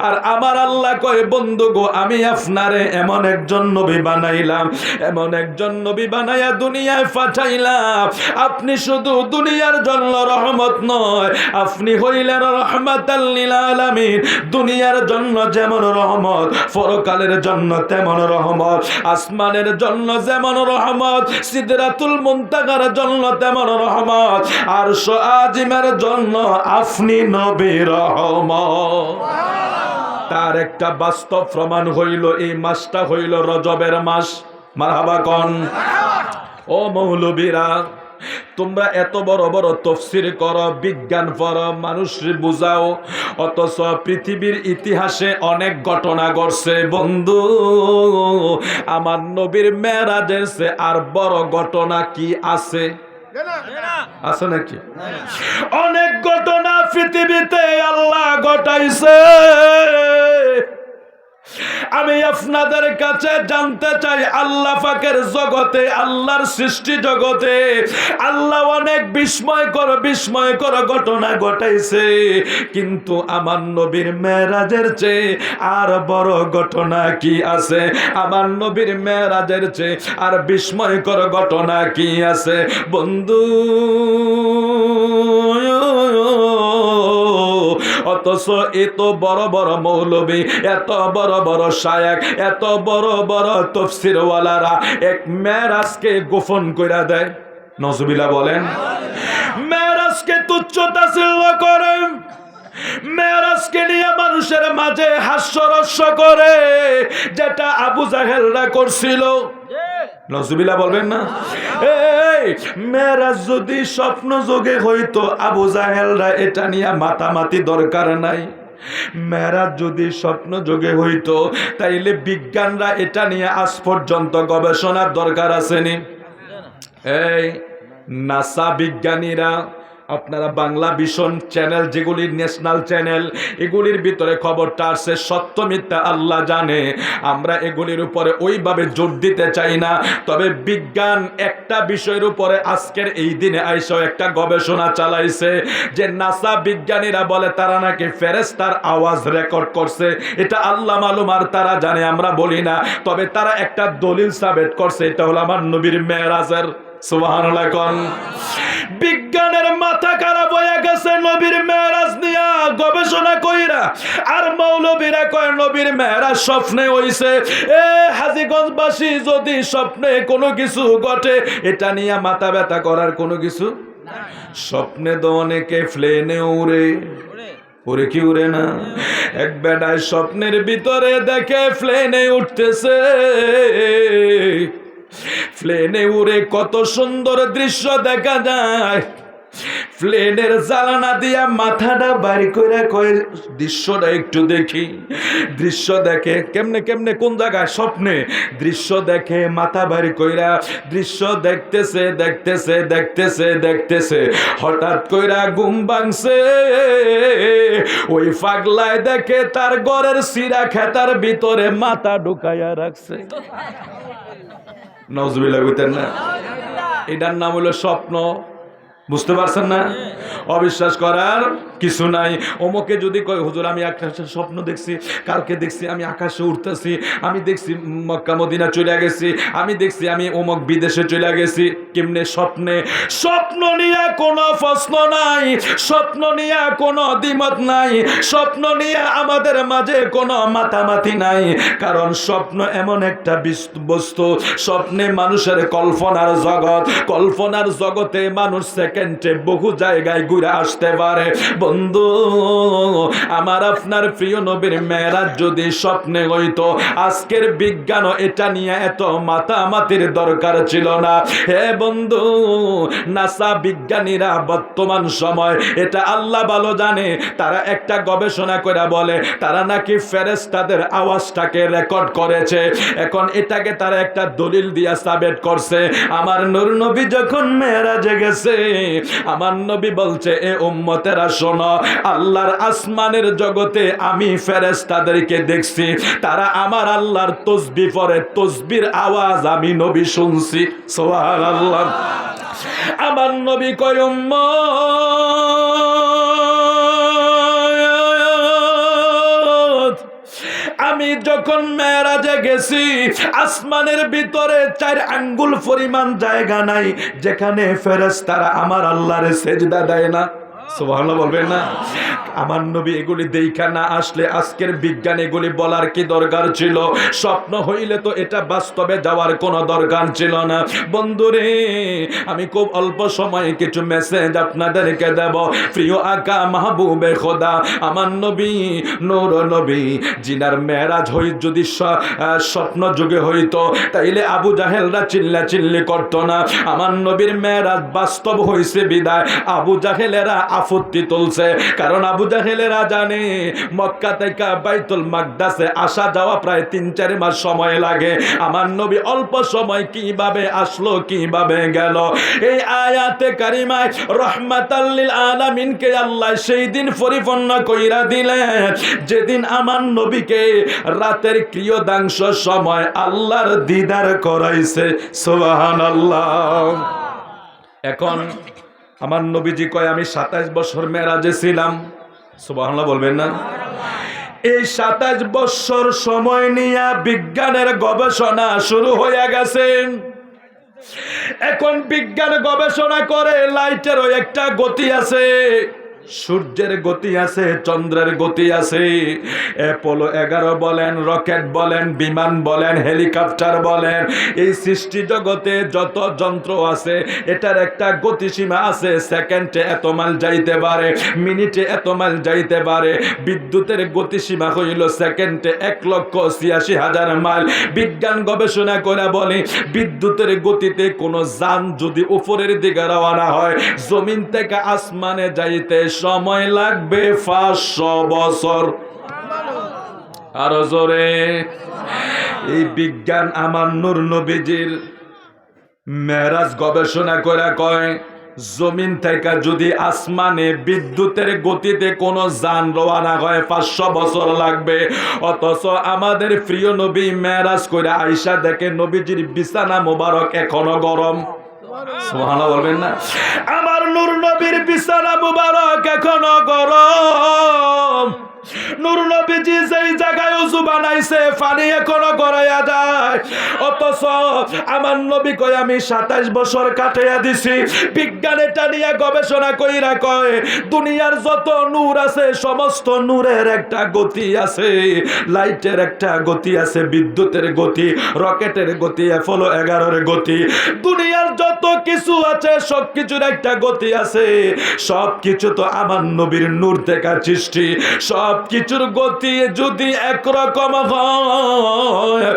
A: আর আমার আল্লাহ কয়, বন্ধু গো, আমি আপনারে এমন একজন নবী বানাইলাম, এমন একজন নবী বানাইয়া দুনিয়ায় পাঠাইলাম, আপনি শুধু দুনিয়ার জন্য রহমত নয়, আপনি হইলেন রাহমাতাল লিল আলামিন। দুনিয়ার জন্য যেমন রহমত, পরকালের জন্য তেমন রহমত, আসমানের জন্য যেমন রহমত, সিদরাতুল মুনতাহার জন্য তেমন রহমত, আরশ আজিমের জন্য আপনি নবী রহমত। তার একটা বাস্তব প্রমাণ হইল, এই মাসটা হইল রজবের মাস। মারহাবা কোন? ও মৌলবীরা, তোমরা এত বড় বড় তাফসীর করো, বিজ্ঞান পড়ো, মানুষকে বুঝাও, অথচ পৃথিবীর ইতিহাসে অনেক ঘটনা ঘটছে। বন্ধু, আমার নবীর মেরাজের চেয়ে আর বড় ঘটনা কি আছে? আছে নাকি? অনেক ঘটনা পৃথিবীতে আল্লাহ ঘটাইছে। আমি আপনাদের কাছে জানতে চাই, আল্লাহ পাকের জগতে, আল্লাহর সৃষ্টি জগতে আল্লাহ অনেক বিস্ময়কর ঘটনা ঘটাইছে, কিন্তু আমার নবীর মেরাজের চেয়ে আর বড় ঘটনা কি আছে? আমার নবীর মেরাজের চেয়ে আর বিস্ময়কর ঘটনা কি আছে? বন্ধু, অথচ এত বড় বড় মৌলবী, এত বড় বড় শায়েখ, এত বড় বড় তাফসীরওয়ালারা এক মেরাজকে গোপন কইরা দেয়। নজুবিল্লাহ বলেন। মেরাজকে তুচ্ছ তাচ্ছিল্য করে, মেরাজকে নিয়ে মানুষের মাঝে হাস্যরস্য করে, যেটা আবু জাহেলরা করছিল। নজুবিল্লাহ বলবেন না? এই মেরাজ যদি স্বপ্ন যোগে হইতো, আবু জাহেলরা এটা নিয়ে মাতামাতি দরকার নাই। মেরাজ যদি স্বপ্ন যোগে হইতো, তাইলে বিজ্ঞানরা এটা নিয়ে আজ পর্যন্ত গবেষণার দরকার আসেনি। এই নাসা বিজ্ঞানীরা আপনারা বাংলা ভিশন চ্যানেল, যেগুলি ন্যাশনাল চ্যানেল, এগুলির ভিতরে খবরটা আসছে, সত্য মিথ্যা আল্লাহ জানে। আমরা এগুলির উপরে ওইভাবে জোর দিতে চাই না। তবে বিজ্ঞান একটা বিষয়ের উপরে আজকের এই দিনে আইসা একটা গবেষণা চালাইছে যে নাসা বিজ্ঞানীরা বলে তারা নাকি ফেরেশতার আওয়াজ রেকর্ড করছে। এটা আল্লাহ মালুম, আর তারা জানে, আমরা বলি না। তবে তারা একটা দলিল সাবেত করছে, এটা হলো আমার নবীর মেরাজের। সুবহানাল্লাহ কোন। বিজ্ঞানের মাথা খারাপ হয়ে গেছে নবীর মেরাজ নিয়া গবেষণা কইরা। আর মৌলবীরা কয় নবীর মেরাজ স্বপ্নে হইছে। এ হাজীগঞ্জবাসী, যদি স্বপ্নে কোনো কিছু ঘটে, এটা নিয়ে মাথা ব্যথা করার কোনো কিছু। স্বপ্নে তো অনেকে প্লেনে উড়ে, ওরে কি উড়ে না? এক বেটায় স্বপ্নের ভিতরে দেখে প্লেনে উঠতেছে। প্লেনে উড়ে কত সুন্দর দৃশ্য দেখা যায়। প্লেনের জানালা দিয়া মাথাটা বাড়ি করে কয়ে দৃশ্যটা একটু দেখি। দৃশ্য দেখে কেমনে কেমনে, কোন জায়গায়? স্বপ্নে দৃশ্য দেখে মাথা বাড়ি কইরা দৃশ্য দেখতেছে দেখতেছে দেখতেছে দেখতেছে। হঠাৎ কইরা ঘুম ভাঙছে। ওই পাগলায় দেখে তার ঘরের সিরা খেতার ভিতরে মাথা ঢুকাইয়া রাখছে। নাউজুবিল্লাহ কইতেন না? এটার নাম হলো স্বপ্ন। বুঝতে পারছেন না? অবিশ্বাস করার কিছু নাই। ওমকে যদি কয় হুজুর আমি আকাশে স্বপ্ন দেখছি, কালকে দেখছি আমি আকাশে উঠতেছি, আমি দেখছি মক্কা মদিনা চলে গেছি, আমি দেখছি আমি ওমক বিদেশে চলে গেছি। কেমনে? স্বপ্নে। স্বপ্ন নিয়ে কোনো প্রশ্ন নাই, স্বপ্ন নিয়ে কোনো দ্বিমত নাই, স্বপ্ন নিয়ে আমাদের মাঝে কোনো মাতামাতি নাই। কারণ স্বপ্ন এমন একটা বস্তু, স্বপ্নে মানুষের কল্পনার জগৎ, কল্পনার জগতে মানুষ সেকেন্ডে বহু জায়গায় ঘুরে আসতে পারে। বন্ধু আমার, আপনার প্রিয় নবীর মেরাজ যদি স্বপ্নে হইতো, আজকের বিজ্ঞানও এটা নিয়ে এত মাতামাতির দরকার ছিল না। হে বন্ধু, নাসা বিজ্ঞানীরা বর্তমান সময়, এটা আল্লাহ ভালো জানে, তারা একটা গবেষণা করে বলে তারা নাকি ফেরেশতাদের আওয়াজটাকে রেকর্ড করেছে। এখন এটাকে তারা একটা দলিল দিয়া সাবেত করছে। আমার নূর নবী যখন মেরাজে গেছে, আমার নবী বলছে, এ উম্মতেরা শোনো, আল্লাহর আসমানের জগতে আমি ফেরেশতাদেরকে দেখছি, তারা আমার আল্লাহর তাসবিহ পড়ে, তাসবির আওয়াজ আমি নবী শুনছি। সুবহানাল্লাহ। আমার নবী কয় উম্মত, আমি যখন মেরাজে গেছি, আসমানের ভিতরে 4 আঙ্গুল পরিমাণ জায়গা নাই যেখানে ফেরেশতারা আমার আল্লাহরে সেজদা দেয় না। সুবহানাল্লাহ বলবেন না? আমার নবী এগুলি দেখা না আসলে আজকের বিজ্ঞান এগুলি বলার কি দরকার ছিল? স্বপ্ন হইলে তো এটা বাস্তবে যাওয়ার কোনো দরকার ছিল না। বন্ধুরে, আমি খুব অল্প সময়ে কিছু মেসেজ আপনাদেরকে দেব। প্রিয় আকা মাহবুবে খোদা আমার নবী, নূর নবী, জিনার মেরাজ হই যদি স্বপ্ন যুগে হইতো, তাইলে আবু জাহেলরা চিল্লা চিল্লি করতো না। আমার নবীর মেরাজ বাস্তব হইছে বিদায় আবু জাহেলেরা আপত্তি তুলছে। কারণ আবু জাহেলেরা জানে মক্কা থেকে বাইতুল মাকদাসে আসা যাওয়া প্রায় 3-4 মাস সময় লাগে। আমার নবী অল্প সময় কিভাবে আসলো, কিভাবে গেল? এই আয়াতে কারিমায় রহমাতাল লিল আলামিনকে আল্লাহ সেই দিন পরিপূর্ণ কইরা দিলেন যেদিন আমার নবীকে রাতের ক্রিয়োদাংশ সময় আল্লাহর দিদার করাইছে। সুবহানাল্লাহ। এখন আমার নবীজি কয় আমি 27 বছর মেরাজে ছিলাম। সুবহানাল্লাহ বলবেন না? এই 27 বছর সময় নিয়ে বিজ্ঞানের গবেষণা শুরু হয়ে গেছে। এখন বিজ্ঞান গবেষণা করে লাইটেরও একটা গতি আছে, সূর্যের গতি আছে, চন্দ্রের গতি আছে। অ্যাপোলো 11 বলেন, রকেট বলেন, বিমান বলেন, হেলিকপ্টার বলেন, এই সৃষ্টি জগতে যত যন্ত্র আছে এটার একটা গতিসীমা আছে। সেকেন্ডে এত মাইল যাইতে পারে, মিনিটে এত মাইল যাইতে পারে। বিদ্যুতের গতিসীমা হইল সেকেন্ডে 1,86,000 মাইল। বিজ্ঞান গবেষণা করে বলে বিদ্যুতের গতিতে কোনো যান যদি উপরের দিকে রওনা হয়, জমিন থেকে আসমানে যাইতে সময় লাগবে 500 বছর। আরো জোরে। এই বিজ্ঞান আমার নূর নবীজির মেরাজ গবেষণা করে কয় জমিন থেকে যদি আসমানে বিদ্যুতের গতিতে কোনো যান রওনা হয় 500 বছর লাগবে। অথচ আমাদের প্রিয় নবী মেরাজ করে আয়েশা দেখে নবীজির বিছানা মোবারক এখনো গরম। সুবহানাল্লাহ বলবেন না? আমার নূর নবীর বিছানা মোবারক এখনো গরম। নূর নবীজি যেই জায়গায় ওযু বানাইছে পানি এখনো গড়াইয়া যায়। অথচ আমার নবী কয় আমি 27 বছর কাটাইয়া দিছি। বিজ্ঞান এটা নিয়ে গবেষণা কইরা কয় দুনিয়ার যত নূর আছে সমস্ত নূরের একটা গতি আছে। লাইটের একটা গতি আছে, বিদ্যুতের গতি, রকেটের গতি, অ্যাপোলো 11 এর গতি। দুনিয়ার যত কিছু আছে সব কিছুর একটা গতি আছে। সব কিছু তো আমার নবীর নূর থেকে সৃষ্টি। সব কিছুর গতি যদি একরকম হয়,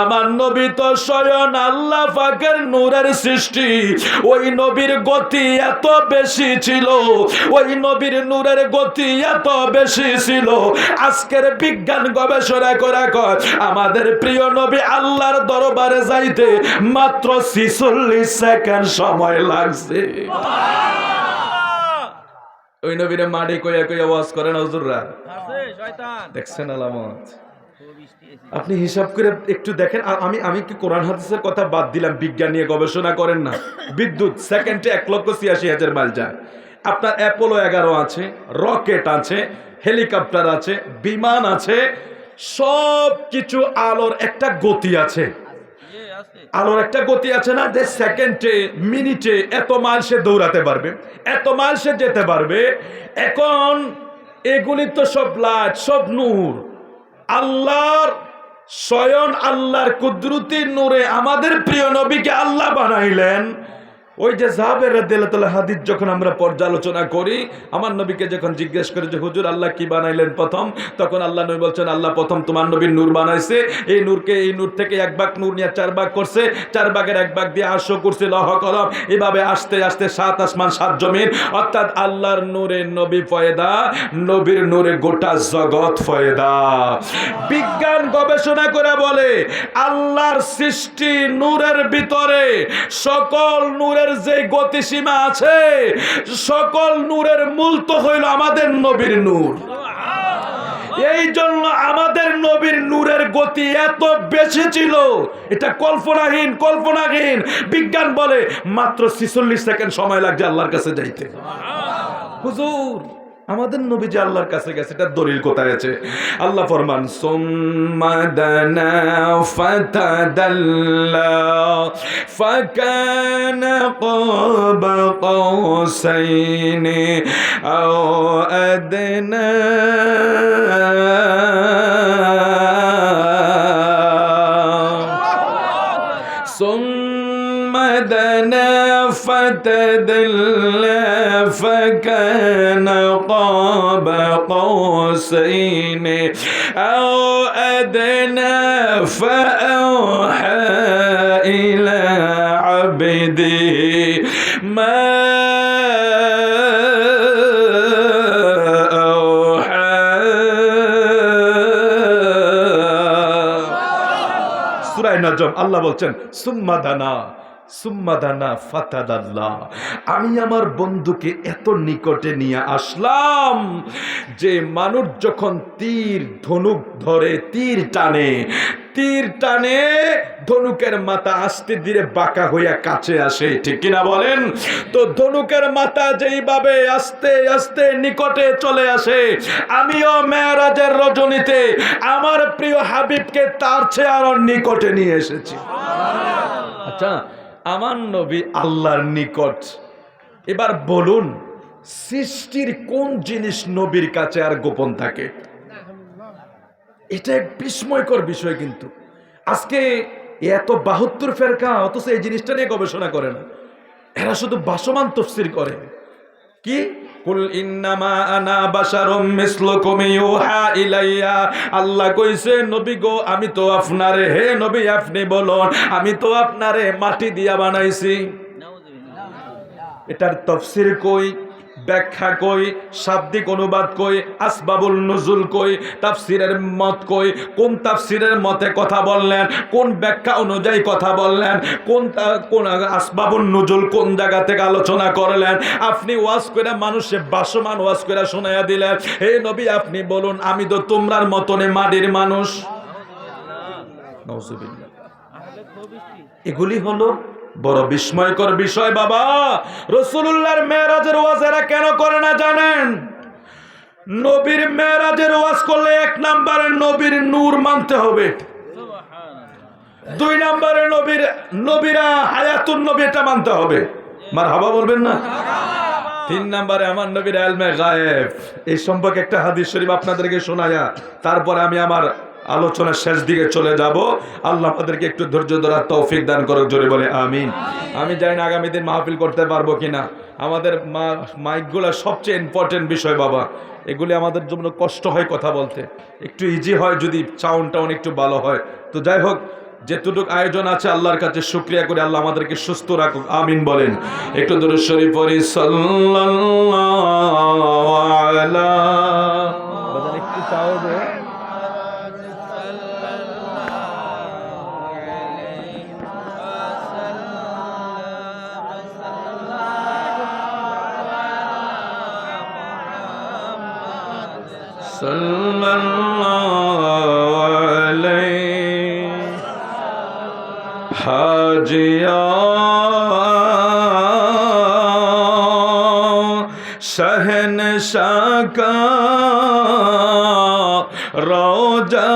A: আমার নবী তো স্বয়ং আল্লাহ পাকের নূরের সৃষ্টি। ওই নবীর গতি এত বেশি ছিল, ওই নবীর নূরের গতি এত বেশি ছিল। আজকের বিজ্ঞান গবেষণা করে কয় আমাদের প্রিয় নবী আল্লাহর দরবারে যাইতে মাত্র 46 সেকেন্ড সময় লাগছে। ওই নবীরে মাটি কইয়া কইয়া ওয়াজ করেন হুজুররা, দেখছেন আলামত। আপনি হিসাব করে একটু দেখেন। আমি কি কোরআন হাদিসের কথা বাদ দিলাম, বিজ্ঞান নিয়ে গবেষণা করেন না। বিদ্যুৎ সেকেন্ডে 1,86,000 মাইল যায়। আপনার অ্যাপোলো 11 আছে, রকেট আছে, হেলিকপ্টার আছে, বিমান আছে, সব কিছু আলোর একটা গতি আছে। আলোর একটা গতি আছে না, যে সেকেন্ডে মিনিটে এত মাইল সে দৌড়াতে পারবে, এত মাইল সে যেতে পারবে। এখন এগুলি তো সব লাইট, সব নূর। আল্লাহর স্বয়ং আল্লাহর কুদরতি নূরে আমাদের প্রিয় নবীকে আল্লাহ বানাইলেন। ওই যে জাবের রাদিয়াল্লাহু তাআলা হাদিস যখন আমরা পর্যালোচনা করি, আমার নবীকে যখন জিজ্ঞেস করে যে হুজুর আল্লাহ কি বানাইলেন প্রথম, তখন আল্লাহ নবী বলছেন আল্লাহ প্রথম তোমার নবীর নূর বানাইছে। এই নূরকে, এই নূর থেকে 1 ভাগ নূর নিয়ে 4 ভাগ করছে, 4 ভাগের 1 ভাগ দিয়ে আরশ কুরসি লৌহ কলম, এভাবে আস্তে আস্তে 7 আসমান 7 জমিন। অর্থাৎ আল্লাহর নূরে নবী পয়দা, নবীর নূরে গোটা জগৎ পয়দা। বিজ্ঞান গবেষণা করে বলে আল্লাহর সৃষ্টি নূরের ভিতরে সকল নূরের যে গতিসীমা আছে, সকল নূরের মূল তো হইল আমাদের নবীর নূর। এই জন্য আমাদের নবীর নূরের গতি এত বেশি ছিল, এটা কল্পনাহীন, কল্পনাহীন। বিজ্ঞান বলে মাত্র 46 সেকেন্ড সময় লাগছে আল্লাহর কাছে যাইতে। হুজুর আমাদের নবী যে আল্লাহর কাছে গেছে, এটা দলিল কোথায় আছে? আল্লাহ ফরমান সুম্মা দানা ফাতাদাল্লা ফাকানা ক্বাবা কাউসাইনি আও আদনা دنا فتدلى فكان قاب قوسين أو أدنى فأوحى إلى عبده ما أوحى। সূরা নজম আল্লাহ বলছেন সুম্মাদানা ফাতাদাল্লাহ, আমি আমার বন্ধুকে এত নিকটে নিয়ে আসলাম যে মানুষ যখন তীর ধনুক ধরে তীর টানে ধনুকের মাথা আস্তে ধীরে বাঁকা হইয়া কাছে আসে, ঠিক কিনা বলেন? তো ধনুকের মাথা যেইভাবে আস্তে আস্তে নিকটে চলে আসে, আমিও মেরাজের রজনীতে আমার প্রিয় হাবিবকে তার চেয়ে আরো নিকটে নিয়ে এসেছি। আচ্ছা, আমার নবী আল্লাহর নিকট। এবার বলুন সৃষ্টির কোন জিনিস নবীর কাছে আর গোপন থাকে? এটা এক বিস্ময়কর বিষয়। কিন্তু আজকে এত 72 ফেরকা, অথচ এই জিনিসটা নিয়ে গবেষণা করে না। এরা শুধু ভাসমান তাফসীর করে। কি কুল ইন্নামা আনা বাশারুম মিসলুকুম ইউহা ইলাইয়া, আল্লাহ কইছে নবী গো আমি তো আপনারে, হে নবী আপনি বলুন আমি তো আপনারে মাটি দিয়া বানাইছি। এটার তাফসীর কই? ব্যাখ্যা কই, শাব্দিক অনুবাদ কই, আসবাবুল নুজুল কই, তাফসিরের মত কই, কোন তাফসিরের মতে কথা বললেন, কোন ব্যাখ্যা অনুযায়ী কথা বললেন, কোন আসবাবুল নুজুল কোন জায়গা থেকে আলোচনা করলেন। আপনি ওয়াজ করে মানুষে বাসমান ওয়াজ করে শোনাইয়া দিলেন। হে নবী আপনি বলুন, আমি তো তোমরার মতনে মাটির মানুষ। নাউজুবিল্লাহ। এগুলি হলো বড় বিস্ময়কর বিষয় বাবা। রাসূলুল্লাহর মেরাজের ওয়াজ এরা কেন করে না জানেন? নবীর মেরাজের ওয়াজ করলে এক নম্বরে নবীর নূর মানতে হবে, দুই নম্বরে নবীরা হায়াতুন নবী এটা মানতে হবে, মারহাবা বলবেন না? তিন নম্বরে আমার নবীর ইলমে গায়েব। এই সম্পর্কে একটা হাদিস শরীফ আপনাদেরকে শোনায়া তারপরে আমি আমার আলোচনার শেষ দিকে চলে যাব। আল্লাহ আমাদেরকে একটু ধৈর্য ধরার তৌফিক দান করুক, জোরে বলে আমিন। আমি জানি না আগামী দিন মাহফিল করতে পারবো কিনা। আমাদের মাইকগুলো সবচেয়ে ইম্পর্টেন্ট বিষয় বাবা, এগুলি আমাদের জন্য কষ্ট হয় কথা বলতে, একটু ইজি হয় যদি সাউন্ডটা একটু ভালো হয়। তো যাই হোক, যেটুকু আয়োজন আছে আল্লাহর কাছে শুকরিয়া করে আল্লাহ আমাদেরকে সুস্থ রাখুক, আমিন বলেন। একটু দরুদ শরীফ পড়ি, সাল্লাল্লাহু আলা একটু চাও যে সাল্লাল্লাহু আলাইহি হাজিয়া शहनशाह का रोजा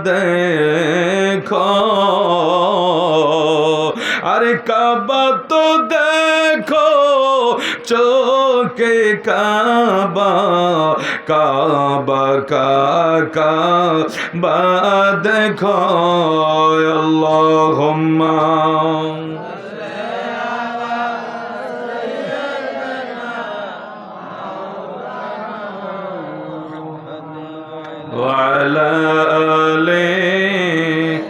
A: देखो, अरे काबा तो देखो चौके काबा, काबा काबा देखो अल्लाहुम्मा وعلى آله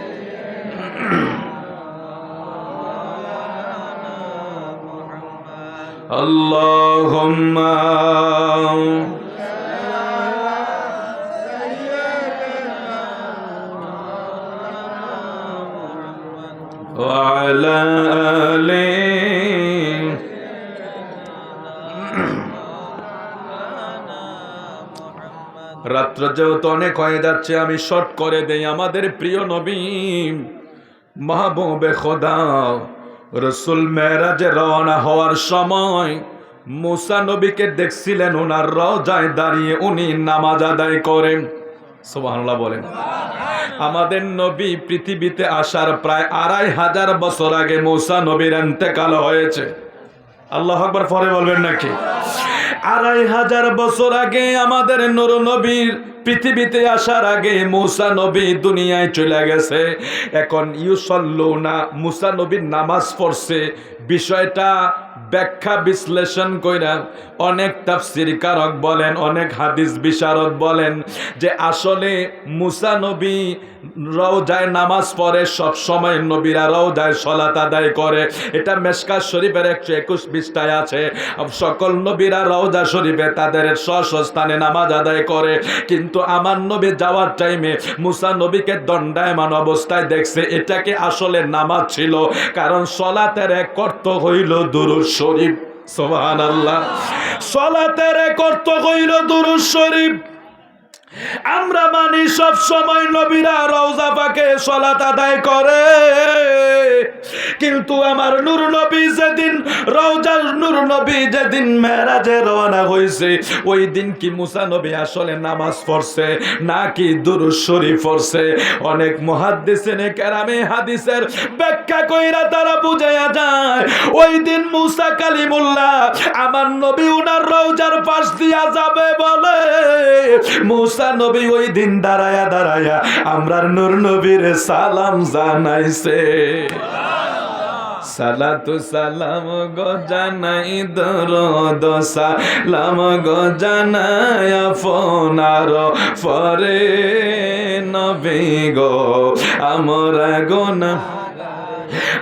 A: اللهم وعلى آله। রাত্র যেহেতু অনেক হয়ে যাচ্ছে আমি শর্ট করে দেই। আমাদের প্রিয় নবী মাহবুবে খোদা রসুল মেরাজে রওনা হওয়ার সময় মুসা নবীকে দেখছিলেন ওনার রওজায় দাঁড়িয়ে উনি নামাজ আদায় করেন। সুবহানাল্লাহ বলেন। আমাদের নবী পৃথিবীতে আসার প্রায় 2500 বছর আগে মুসা নবীর ইন্তেকাল হয়েছে। আল্লাহু আকবার পরে বলবেন নাকি? 2500 বছর আগে আমাদের নূর নবীর পৃথিবীতে আসার আগে মুসা নবী দুনিয়ায় চলে গেছে। এখন ইউসাল্লুনা মুসা নবীর নামাজ পড়ছে। বিষয়টা ব্যাখ্যা বিশ্লেষণ কইরা অনেক তাফসীর কারক বলেন, অনেক হাদিস বিশারদ বলেন যে আসলে মুসা নবী রওজায় নামাজ পড়ে, সব সময় নবীরা রওজায় সালাত আদায় করে। এটা মেশকাত শরীফের 121 পৃষ্ঠায় আছে। সকল নবীরা রওজা শরীফে তাদের স্বস্থানে নামাজ আদায় করে, কিন্তু আমার নবী যাওয়ার টাইমে মুসা নবীকে দণ্ডায়মান অবস্থায় দেখছে। এটাকে আসলে নামাজ ছিল, কারণ সালাতের এক অর্থ হইল দুরূদ শরীফ। সুবহানাল্লাহ। সালাতের এক অর্থ হইল দুরূদ শরীফ। আমরা মানি সব সময় নবীরা রওজা পাকে সালাত আদায় করে, কিন্তু আমার নূর নবী যেদিন নূর নবী যেদিন মেরাজে রওনা হইছে ওই দিন কি মুসা নবী আসলে নামাজ পড়ছে নাকি দুরূদ শরীফ পড়ছে? অনেক মুহাদ্দিসিনে কেরামে হাদিসের ব্যাখ্যা কইরা তারা বুঝায়া যায় ওই দিন মুসা কালিমুল্লাহ আমার নবী উনার রওজার পাশ দিয়া যাবে বলে মুসা নবী ওই দিন দাঁড়ায়া দাঁড়ায়া আমরার নূর নবীর সালাম জানাইছে। সালাতু সালাম গো জানাই দরুদ সালাম গো জানাই আপনার পরে নবী গো আমরা গুনাহ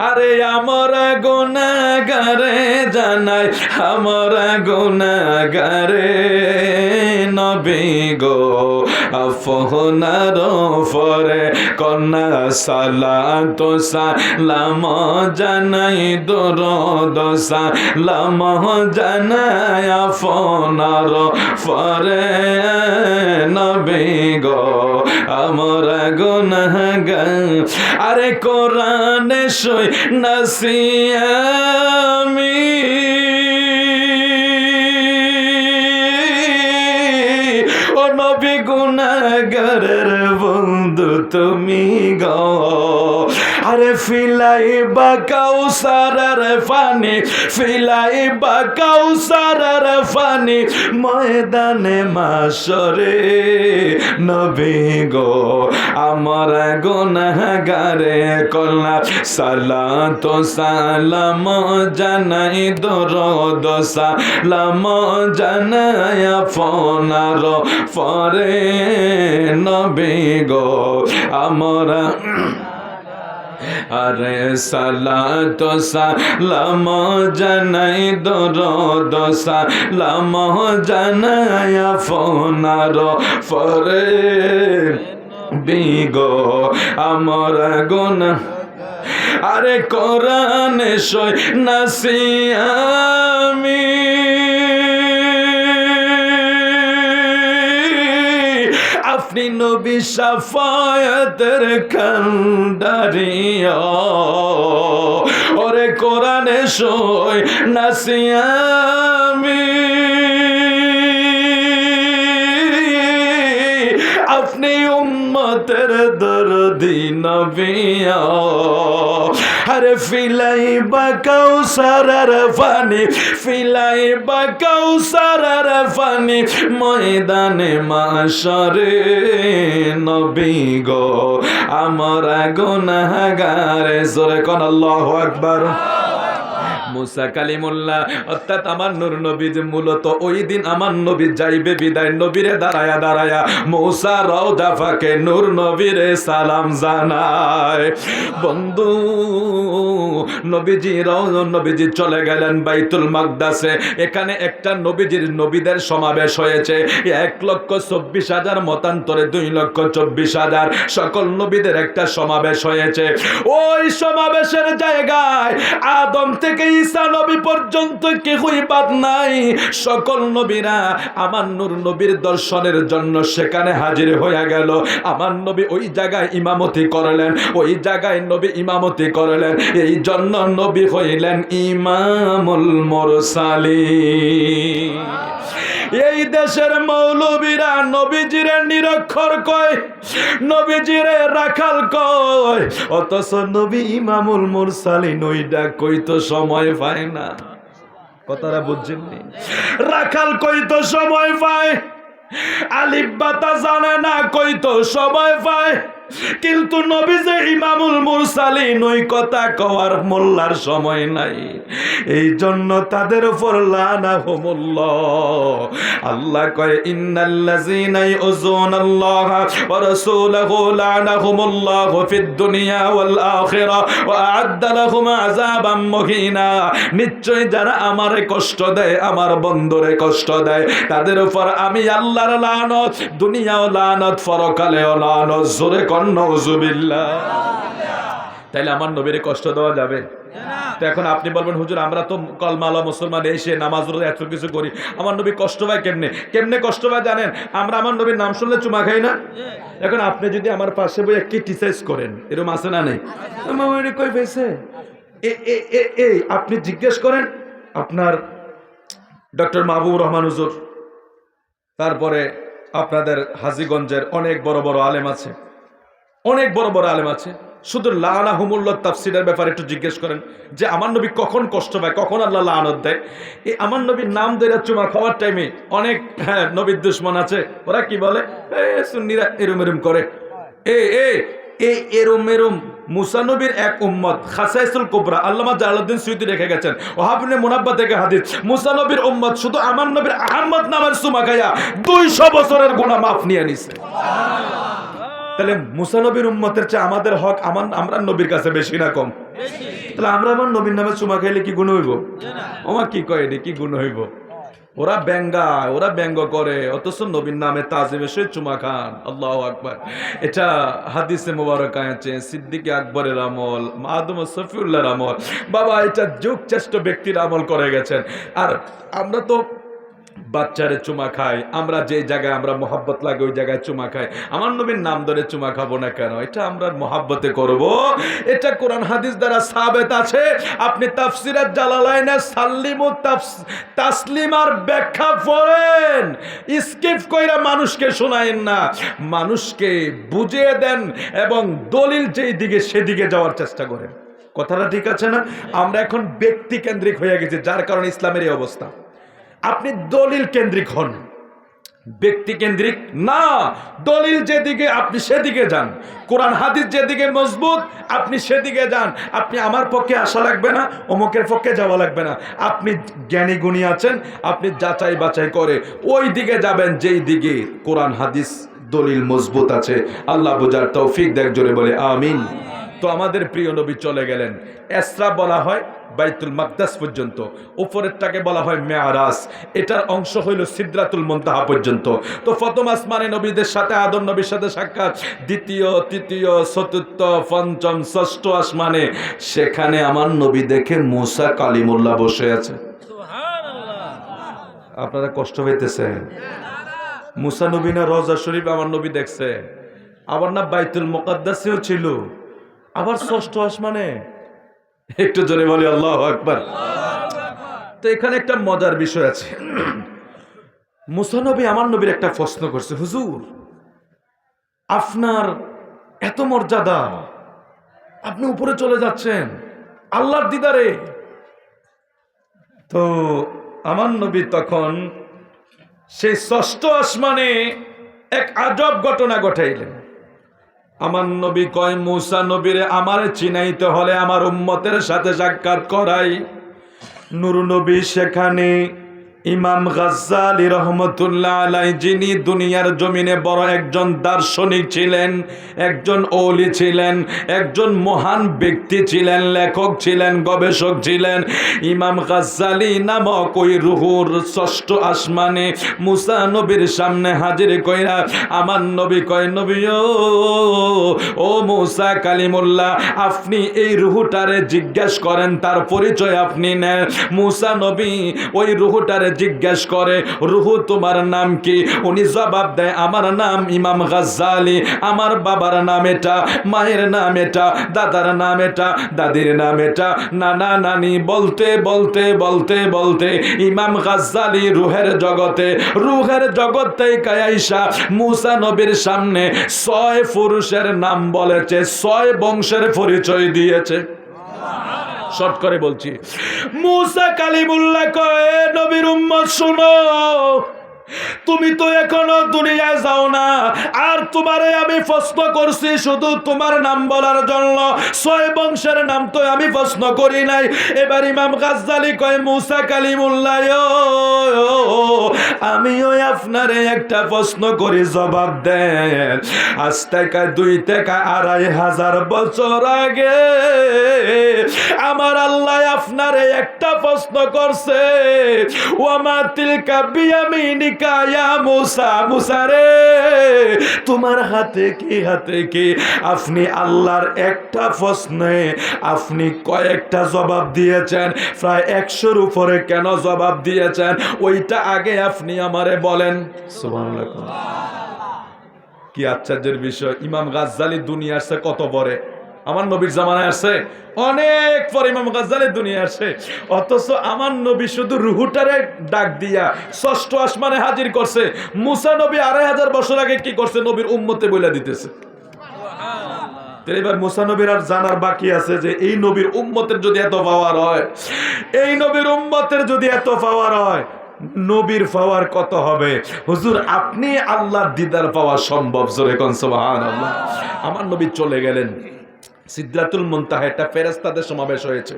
A: আরে আমরা গুনাহগারে জানাই আমরা গুনাহগারে নবী গো আপনার পরে কন্যা সালাত সালাম জানাই দরুদ সালাম জানাই আপনার পরে নবী গো আমরা গুনাহগার আরে কোরআনে সই নাসিয়ামি ও নবী গুনাহগারের বন্ধু তুমি গো আরে ফিলাইবা কাউসারের পানি ফিলাইবা কাউসারের পানি ময়দানে মাশরে নবী গো আমার গুনাহগারে কল্লা সালাত সালাম জানাই দরুদ সালাম জানাই আপনার পরে নবী গো আমরা আরে সালাত সালাম জানাই দরুদ সালাম জানাই আপনার পরে বিগো আমার গুনাহ আরে কোরআনে সই নাসিয়ামি আপনি নবী শাফায়াতের কান্ডারিয়া ওরে কোরআনে সই নাসিয়ামি আপনি উম্মতের দরদি নবী আরে ফিলাইবা কাউসারের পানি ফিলাইবা কাউসারের পানি ময়দানে মাশরে নবী গো আমরা গুনাহগারে জোরে কোন আল্লাহু আকবার মুসা কালিমুল্লাহ অর্থাৎ আমার নূর নবী যে মূলত ওই দিন আমার নবী যাইবে বিদায় নবীরে দাঁড়ায়া দাঁড়ায়া মুসা রওজা ফাঁকে নূর নবীরে সালাম জানায় বন্ধু নবীজি চলে গেলেন বাইতুল মাকদাসে এখানে একটা নবীদের সমাবেশ হয়েছে 1,24,000 মতান্তরে 2,24,000 সকল নবীদের একটা সমাবেশ হয়েছে ওই সমাবেশের জায়গায় আদম থেকে ঈসা নবী পর্যন্ত কেউই বাদ নাই সকল নবীরা আমার নূর নবীর দর্শনের জন্য সেখানে হাজির হয়ে গেল আমার নবী ওই জায়গায় ইমামতি করলেন ওই জায়গায় নবী ইমামতি করলেন এই জন্য নবী হইলেন ইমামুল মুরসালিন এই দেশের মৌলবীরা নবীজিরে নিরক্ষর কয় নবীজিরে রাখাল কয় অথচ নবী ইমামুল মুরসালিন ওইটা কইতো সময় পায় না কথাটা বুঝছেননি রাখাল কইতো সময় পায় আলিফ বাতা জানে না কইতো সময় পায় কিন্তু নবী যে ইমামুল মুরসালিন ওই কথা কওয়ার মোল্লার সময় নাই এই জন্য তাদের উপর লানাহুমুল্লাহ আল্লাহ কয় ইন্নাল্লাযীনা ইউযুনাল্লাহা ওয়া রাসূলাহু লানাহুমুল্লাহু ফিদ দুনিয়া ওয়াল আখিরাহ ওয়া আ'আদ্দা লাহুম আযাবাম মুহিনা নিশ্চয় যারা আমারে কষ্ট দেয় আমার বন্ধুরে কষ্ট দেয় তাদের উপর আমি আল্লাহর লানত দুনিয়াও লানত পরকালেও লানত জোরে নউযুবিল্লাহ তাইলে আমার নবীরে কষ্ট দেওয়া যাবে তো এখন আপনি বলবেন হুজুর আমরা তো কলমাওয়ালা মুসলমান এসে নামাজ রোজা এত কিছু করি আমার নবী কষ্ট পায় কেমনে কষ্ট পায় জানেন আমরা আমার নবীর নাম শুনলে চুমা খাই না এখন আপনি যদি আমার পাশে বই ক্রিটিসাইজ করেন এরকম আছে না নেই কই পেয়েছে আপনি জিজ্ঞেস করেন আপনার ডক্টর মাহবুবুর রহমান হুজুর তারপরে আপনাদের হাজীগঞ্জের অনেক বড় বড় আলেম আছে শুধু লানাহুমুল্লাহ তাফসীরের ব্যাপারে একটু জিজ্ঞেস করেন যে আমার নবী কখন কষ্ট পায় কখন আল্লাহ লানত দেয় এই আমার নবীর নাম ধরে চুমা খাওয়ার টাইমে অনেক নবীর দুশমন আছে ওরা কি বলে সুন্নিরা এরম করে এরম মুসা নবীর এক উম্মত খাসাইসুল কুবরা আল্লামা জালালউদ্দিন সুয়ুতী রেখে গেছেন ওয়াহাব ইবনে মুনাব্বা থেকে হাদিস মুসা নবীর উম্মত শুধু আমার নবীর আহমদ নামের চুমা খায়া 200 বছরের গুনাহ মাফ নিয়ে নিছে তাহলে মুসা নবীর উম্মতের চেয়ে আমাদের হক আমরা নবীর কাছে বেশি না কম তাহলে আমরা আমার নবীর নামে চুমা খাইলে কি গুণ হইব? ওমা কি কয় এটি কি গুণ হইব? ওরা ব্যঙ্গ করে, অথচ নবীর নামে তাজিমে সে চুমা খান। আল্লাহু আকবার। এটা হাদিসে মোবারক আছে, সিদ্দিক আকবরের আমল, আদম সফিউল্লাহর আমল। বাবা, এটা যুগ শ্রেষ্ঠ ব্যক্তির আমল করে গেছেন। আর আমরা তো বাচ্চারে চুমা খাই, আমরা যে জায়গায় আমরা মহাব্বত লাগে ওই জায়গায় চুমা খাই। আমার নবীর নাম ধরে চুমা খাবো না কেন? এটা আমরা মহাব্বতে করব। এটা কোরআন হাদিস দ্বারা সাবেত আছে। আপনি তাফসিরে জালালাইনে সাল্লিমু তাসলিমার ব্যাখ্যা পড়েন, স্কিপ কইরা মানুষকে শোনায়েন না, মানুষকে বুঝিয়ে দেন এবং দলিল যেই দিকে সেদিকে যাওয়ার চেষ্টা করেন। কথাটা ঠিক আছে না? আমরা এখন ব্যক্তি কেন্দ্রিক হয়ে গেছি, যার কারণে ইসলামের এই অবস্থা। আপনি দলিল কেন্দ্রিক হন, ব্যক্তি কেন্দ্রিক না। দলিল যেদিকে আপনি সেদিকে যান, কোরআন হাদিস যেদিকে মজবুত আপনি সেদিকে যান। আপনি আমার পক্ষে আসা লাগবে না, অমুকের পক্ষে যাওয়া লাগবে না। আপনি জ্ঞানী গুণী আছেন, আপনি যাচাই বাছাই করে ওই দিকে যাবেন যেই দিকে কোরআন হাদিস দলিল মজবুত আছে। আল্লাহ বুঝার তৌফিক দেখ, জোরে বলে আমিন। তো আমাদের প্রিয় নবী চলে গেলেন। ইসরা বলা হয় বাইতুল মাকদাস পর্যন্ত, উপরেরটাকে বলা হয় মেরাজ। এটার অংশ হইল সিদরাতুল মুনতাহা পর্যন্ত। তো প্রথম আসমানে নবীদের সাথে আদম নবীর সাথে সাক্ষাৎ, দ্বিতীয়, তৃতীয়, চতুর্থ, পঞ্চম, ষষ্ঠ আসমানে, সেখানে আমার নবী দেখে মুসা কালিমুল্লাহ বসে আছে। আপনারা কষ্ট হইতেছে? মুসা নবী না রওজা শরীফ আমার নবী দেখছে, আবার না বাইতুল মুকাদ্দাসেও ছিল, আবার ষষ্ঠ আসমানে। একটু জোরে বলি আল্লাহু আকবার। তো এখানে একটা মজার বিষয় আছে। মুসা নবী আমার নবীর একটা প্রশ্ন করছে, হুজুর আপনার এত মর্যাদা, আপনি উপরে চলে যাচ্ছেন আল্লাহর দিদারে। তো আমার নবী তখন সেই ষষ্ঠ আসমানে এক আজব ঘটনা ঘটাইলেন। আমার নবী কয়, মুসা নবীরে আমার চিনাইতে হলে আমার উম্মতের সাথে সাক্ষাৎ করাই। নূর নবী সেখানে, ইমাম গাজ্জালী রহমতুল্লাহ আলাইহি, যিনি দুনিয়ার জমিনে বড় একজন দার্শনিক ছিলেন, একজন ওলি ছিলেন, একজন মহান ব্যক্তি ছিলেন, লেখক ছিলেন, গবেষক ছিলেন, ইমাম গাজ্জালী নামক ওই রুহুর ষষ্ঠ আসমানে মুসা নবীর সামনে হাজির কইরা আমার নবী কয়, নবী ও মুসা কালিমুল্লাহ, আপনি এই রুহুটারে জিজ্ঞেস করেন, তার পরিচয় আপনি নেন। মুসা নবী ওই রুহুটারে জিজ্ঞেস করে, রুহু তোমার নাম কি? উনি জবাব দেয়, আমার নাম ইমাম গাজ্জালী, আমার বাবার নাম এটা, মায়ের নাম এটা, দাদার নাম এটা, দাদির নাম এটা, নানা নানি বলতে বলতে বলতে বলতে ইমাম গাজ্জালী রুহের জগৎ থেকে আইসা মুসা নবীর সামনে 6 পুরুষের নাম বলেছে, 6 বংশের পরিচয় দিয়েছে। শর্ট করে বলছি, মুসা কালিমুল্লাহ কয়, নবীর উম্মত শুনো, তুমি তো এখনো দুনিয়ায় যাও না, আর তোমারে আমি প্রশ্ন করছি শুধু তোমার নাম বলার জন্য, 6 বংশের নাম তো আমি প্রশ্ন করি নাই। এবার ইমাম গাজ্জালী কয়, মুসা কালিমুল্লাহ, আমিও আপনারে একটা প্রশ্ন করি, জবাব দেন। আজ থেকে 2 থেকে 2500 বছর আগে আমার আল্লাহ আপনারে একটা প্রশ্ন করছে, ওয়ামা তিলকা বিয়ামিনিকা ইয়া মুসা, মুসা রে তোমার হাতে কি? আপনি আল্লাহর একটা প্রশ্নে আপনি কয়েকটা জবাব দিয়েছেন, প্রায় 100-র উপরে কেন জবাব দিয়েছেন, ওইটা আগে আপনি আমারে বলেন। সুবহানাল্লাহ। কি আশ্চর্যের বিষয়, ইমাম গাজ্জালী দুনিয়া আসছে কত পরে, আমার নবীর জামানায় আসছে অনেক পরে ইমাম গাজ্জালী দুনিয়া আসে, অথচ আমার নবী শুধু রুহুটারে ডাক দিয়া 6ষ্ঠ আসমানে হাজির করছে। মুসা নবী 2500 বছর আগে কি করছে নবীর উম্মতে বইলা দিতেছে। এবার মুসা নবীর আর জানার বাকি আছে যে এই নবীর উম্মতের যদি এত পাওয়ার হয়, এই নবীর উম্মতের যদি এত পাওয়ার হয়, নবীর পাওয়ার কত হবে। হুজুর আপনি আল্লাহর দিদার পাওয়া সম্ভব, জোরে কোন সুবহানাল্লাহ। আমার নবী চলে গেলেন সিদরাতুল মুনতাহা, একটা ফেরেশতাদের সমাবেশ হয়েছে,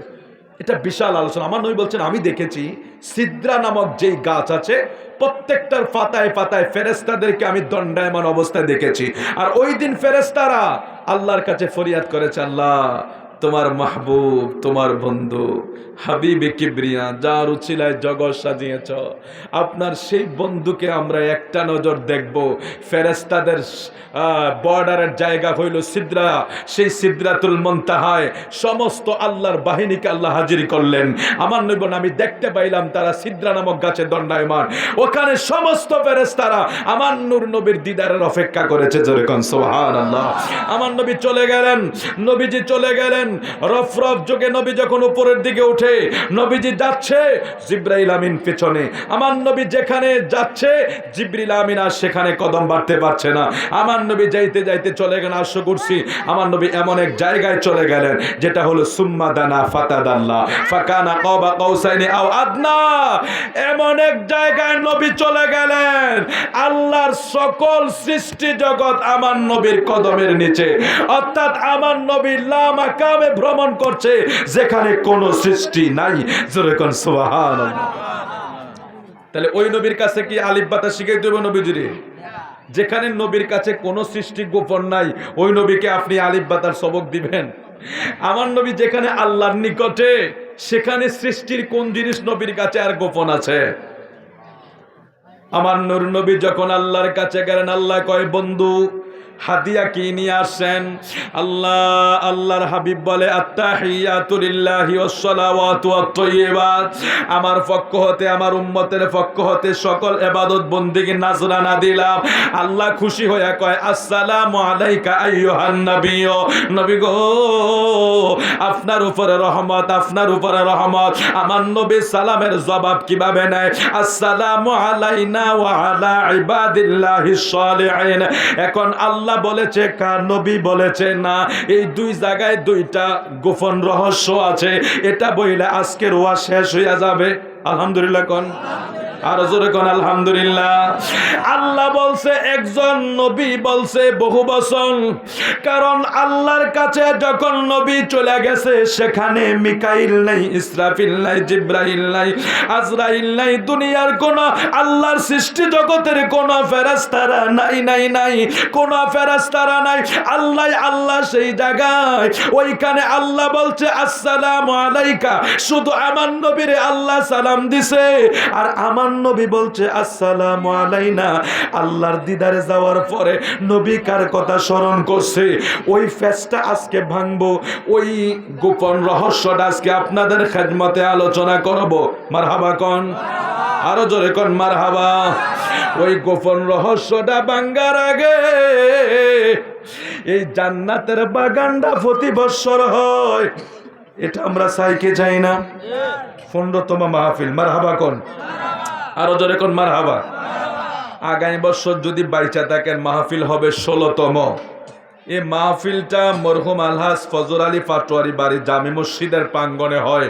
A: এটা বিশাল আলোচনা। আমার নবী বলছেন, আমি দেখেছি সিদরা নামক যেই গাছ আছে প্রত্যেকটার পাতায় পাতায় ফেরেশতাদেরকে আমি দণ্ডায়মান অবস্থায় দেখেছি। আর ওই দিন ফেরেশতারা আল্লাহর কাছে ফরিয়াদ করেছে, আল্লাহ তোমার মাহবুব, তোমার বন্ধু হাবিবে কিবরিয়া, যার উছিলায় জগৎ সাজিয়েছ, আপনার সেই বন্ধুকে আমরা একটা নজর দেখব। ফেরেশতাদের বর্ডারের জায়গা হইল সিদরা, সেই সিদরাতুল মুনতাহায় সমস্ত আল্লাহর বাহিনীকে আল্লাহ হাজির করলেন। আমার নবী বলেন, আমি দেখতে পাইলাম তারা সিদরা নামক গাছে দণ্ডায়মান, ওখানে সমস্ত ফেরেশতারা আমার নূর নবীর দিদারের অপেক্ষা করেছে। জোরে কোন সুবহানাল্লাহ। আমার নবী চলে গেলেন, নবীজি চলে গেলেন। রফ রফ যোগে নবী যখন উপরের দিকে উঠে, নবীজি যাচ্ছে, জিবরাইল আমিন পেছনে। আমার নবী যেখানে যাচ্ছে, জিবরিল আমিন আর সেখানে কদম বাড়তে পারছে না। আমার নবী যাইতে যাইতে চলে গেলেন আরশ কুরসি। আমার নবী এমন এক জায়গায় চলে গেলেন যেটা হলো সুম্মা দানা ফাতাদাল্লা ফাকানা কাবা কাউসাইনি আও আদনা। এমন এক জায়গায় নবী চলে গেলেন, আল্লাহর সকল সৃষ্টি জগৎ আমার নবীর কদমের নিচে, অর্থাৎ আমার নবী লা মাকামে ভ্রমণ করছে যেখানে কোনো সৃষ্টি নাই। জোরে কোন সুবহানাল্লাহ। তাহলে ওই নবীর কাছে কি আলিফ বাতা শিখাইতে হবে নবীজিরে? যেখানে নবীর কাছে কোনো সৃষ্টি গোপন নাই, ওই নবীকে আপনি আলিফ বাতার সবক দিবেন? আমার নবী যেখানে আল্লাহর নিকটে, সেখানে সৃষ্টির কোন জিনিস নবীর কাছে আর গোপন আছে? আমার নূর নবী যখন আল্লাহর কাছে গেলেন, আল্লাহ কয়, বন্ধু হাদিয়া কি নিয়ে আসেন? আল্লাহর হাবিব বলে, আত্তাহিয়াতু লিল্লাহি ওয়াস সালাওয়াতু ওয়াত তাইয়্যিবাত। আমার পক্ষ হতে, আমার উম্মতের পক্ষ হতে সকল ইবাদত বন্দেগী নাজরানা দিলাম। আল্লাহ খুশি হয়ে কয়, আসসালামু আলাইকা আইয়ুহান নাবিয়্যু। নবী গো, আপনার উপরে রহমত, আপনার উপরে রহমত। আমার নবী সালামের জবাব কিভাবে নেয়? আসসালামু আলাইনা ওয়া আলা ইবাদিল্লাহিস সালিহিন। এখন আল্লাহ বলেছে কার? নবী বলেছে না। এই দুই জায়গায় দুইটা গোপন রহস্য আছে। এটা বইলে আজকের ওয়াজ শেষ হইয়া যাবে। আলহামদুলিল্লাহ কোন, আর জোরে কোন আলহামদুলিল্লাহ। আল্লাহ বলছে একজন, নবী বলছে বহু বচন। কারণ আল্লাহর কাছে যখন নবী চলে গেছে, সেখানে মিকাইল নাই, ইসরাফিল নাই, জিব্রাইল নাই, আজরাইল নাই, দুনিয়ার কোন আল্লাহর সৃষ্টি জগতের কোন ফেরেশতারা নাই, নাই, নাই, কোন ফেরেশতারা নাই। আল্লাহ সেই জায়গায়, ওইখানে আল্লাহ বলছে আসসালামু আলাইকা। শুধু আমার নবীরে আল্লাহ সালাম দিছে, আর আমার নবী বলছে আসসালামু আলাইনা। আল্লাহর দিদারে যাওয়ার পরে নবী কার কথা স্মরণ করছে, ওই ফেসটা আজকে ভাঙবো, ওই গোপন রহস্যটা আজকে আপনাদের খেদমতে আলোচনা করব। মারহাবা কোন, আরো জোরে কোন মারহাবা। ওই গোপন রহস্যটা ভাঙার আগে এই জান্নাতের বাগানটা প্রতি বৎসর হয়, এটা আমরা চাইকে চাই না? 15তম মাহফিল। মারহাবা কোন, আরো জোরে কোন মারহাবা। আগামী বছর যদি বাইচা থাকেন, মাহফিল হবে 16তম। এই মাহফিলটা মরহুম আলহাজ ফজল আলী পাটোয়ারি বাড়ি জামে মসজিদের প্রাঙ্গণে হয়।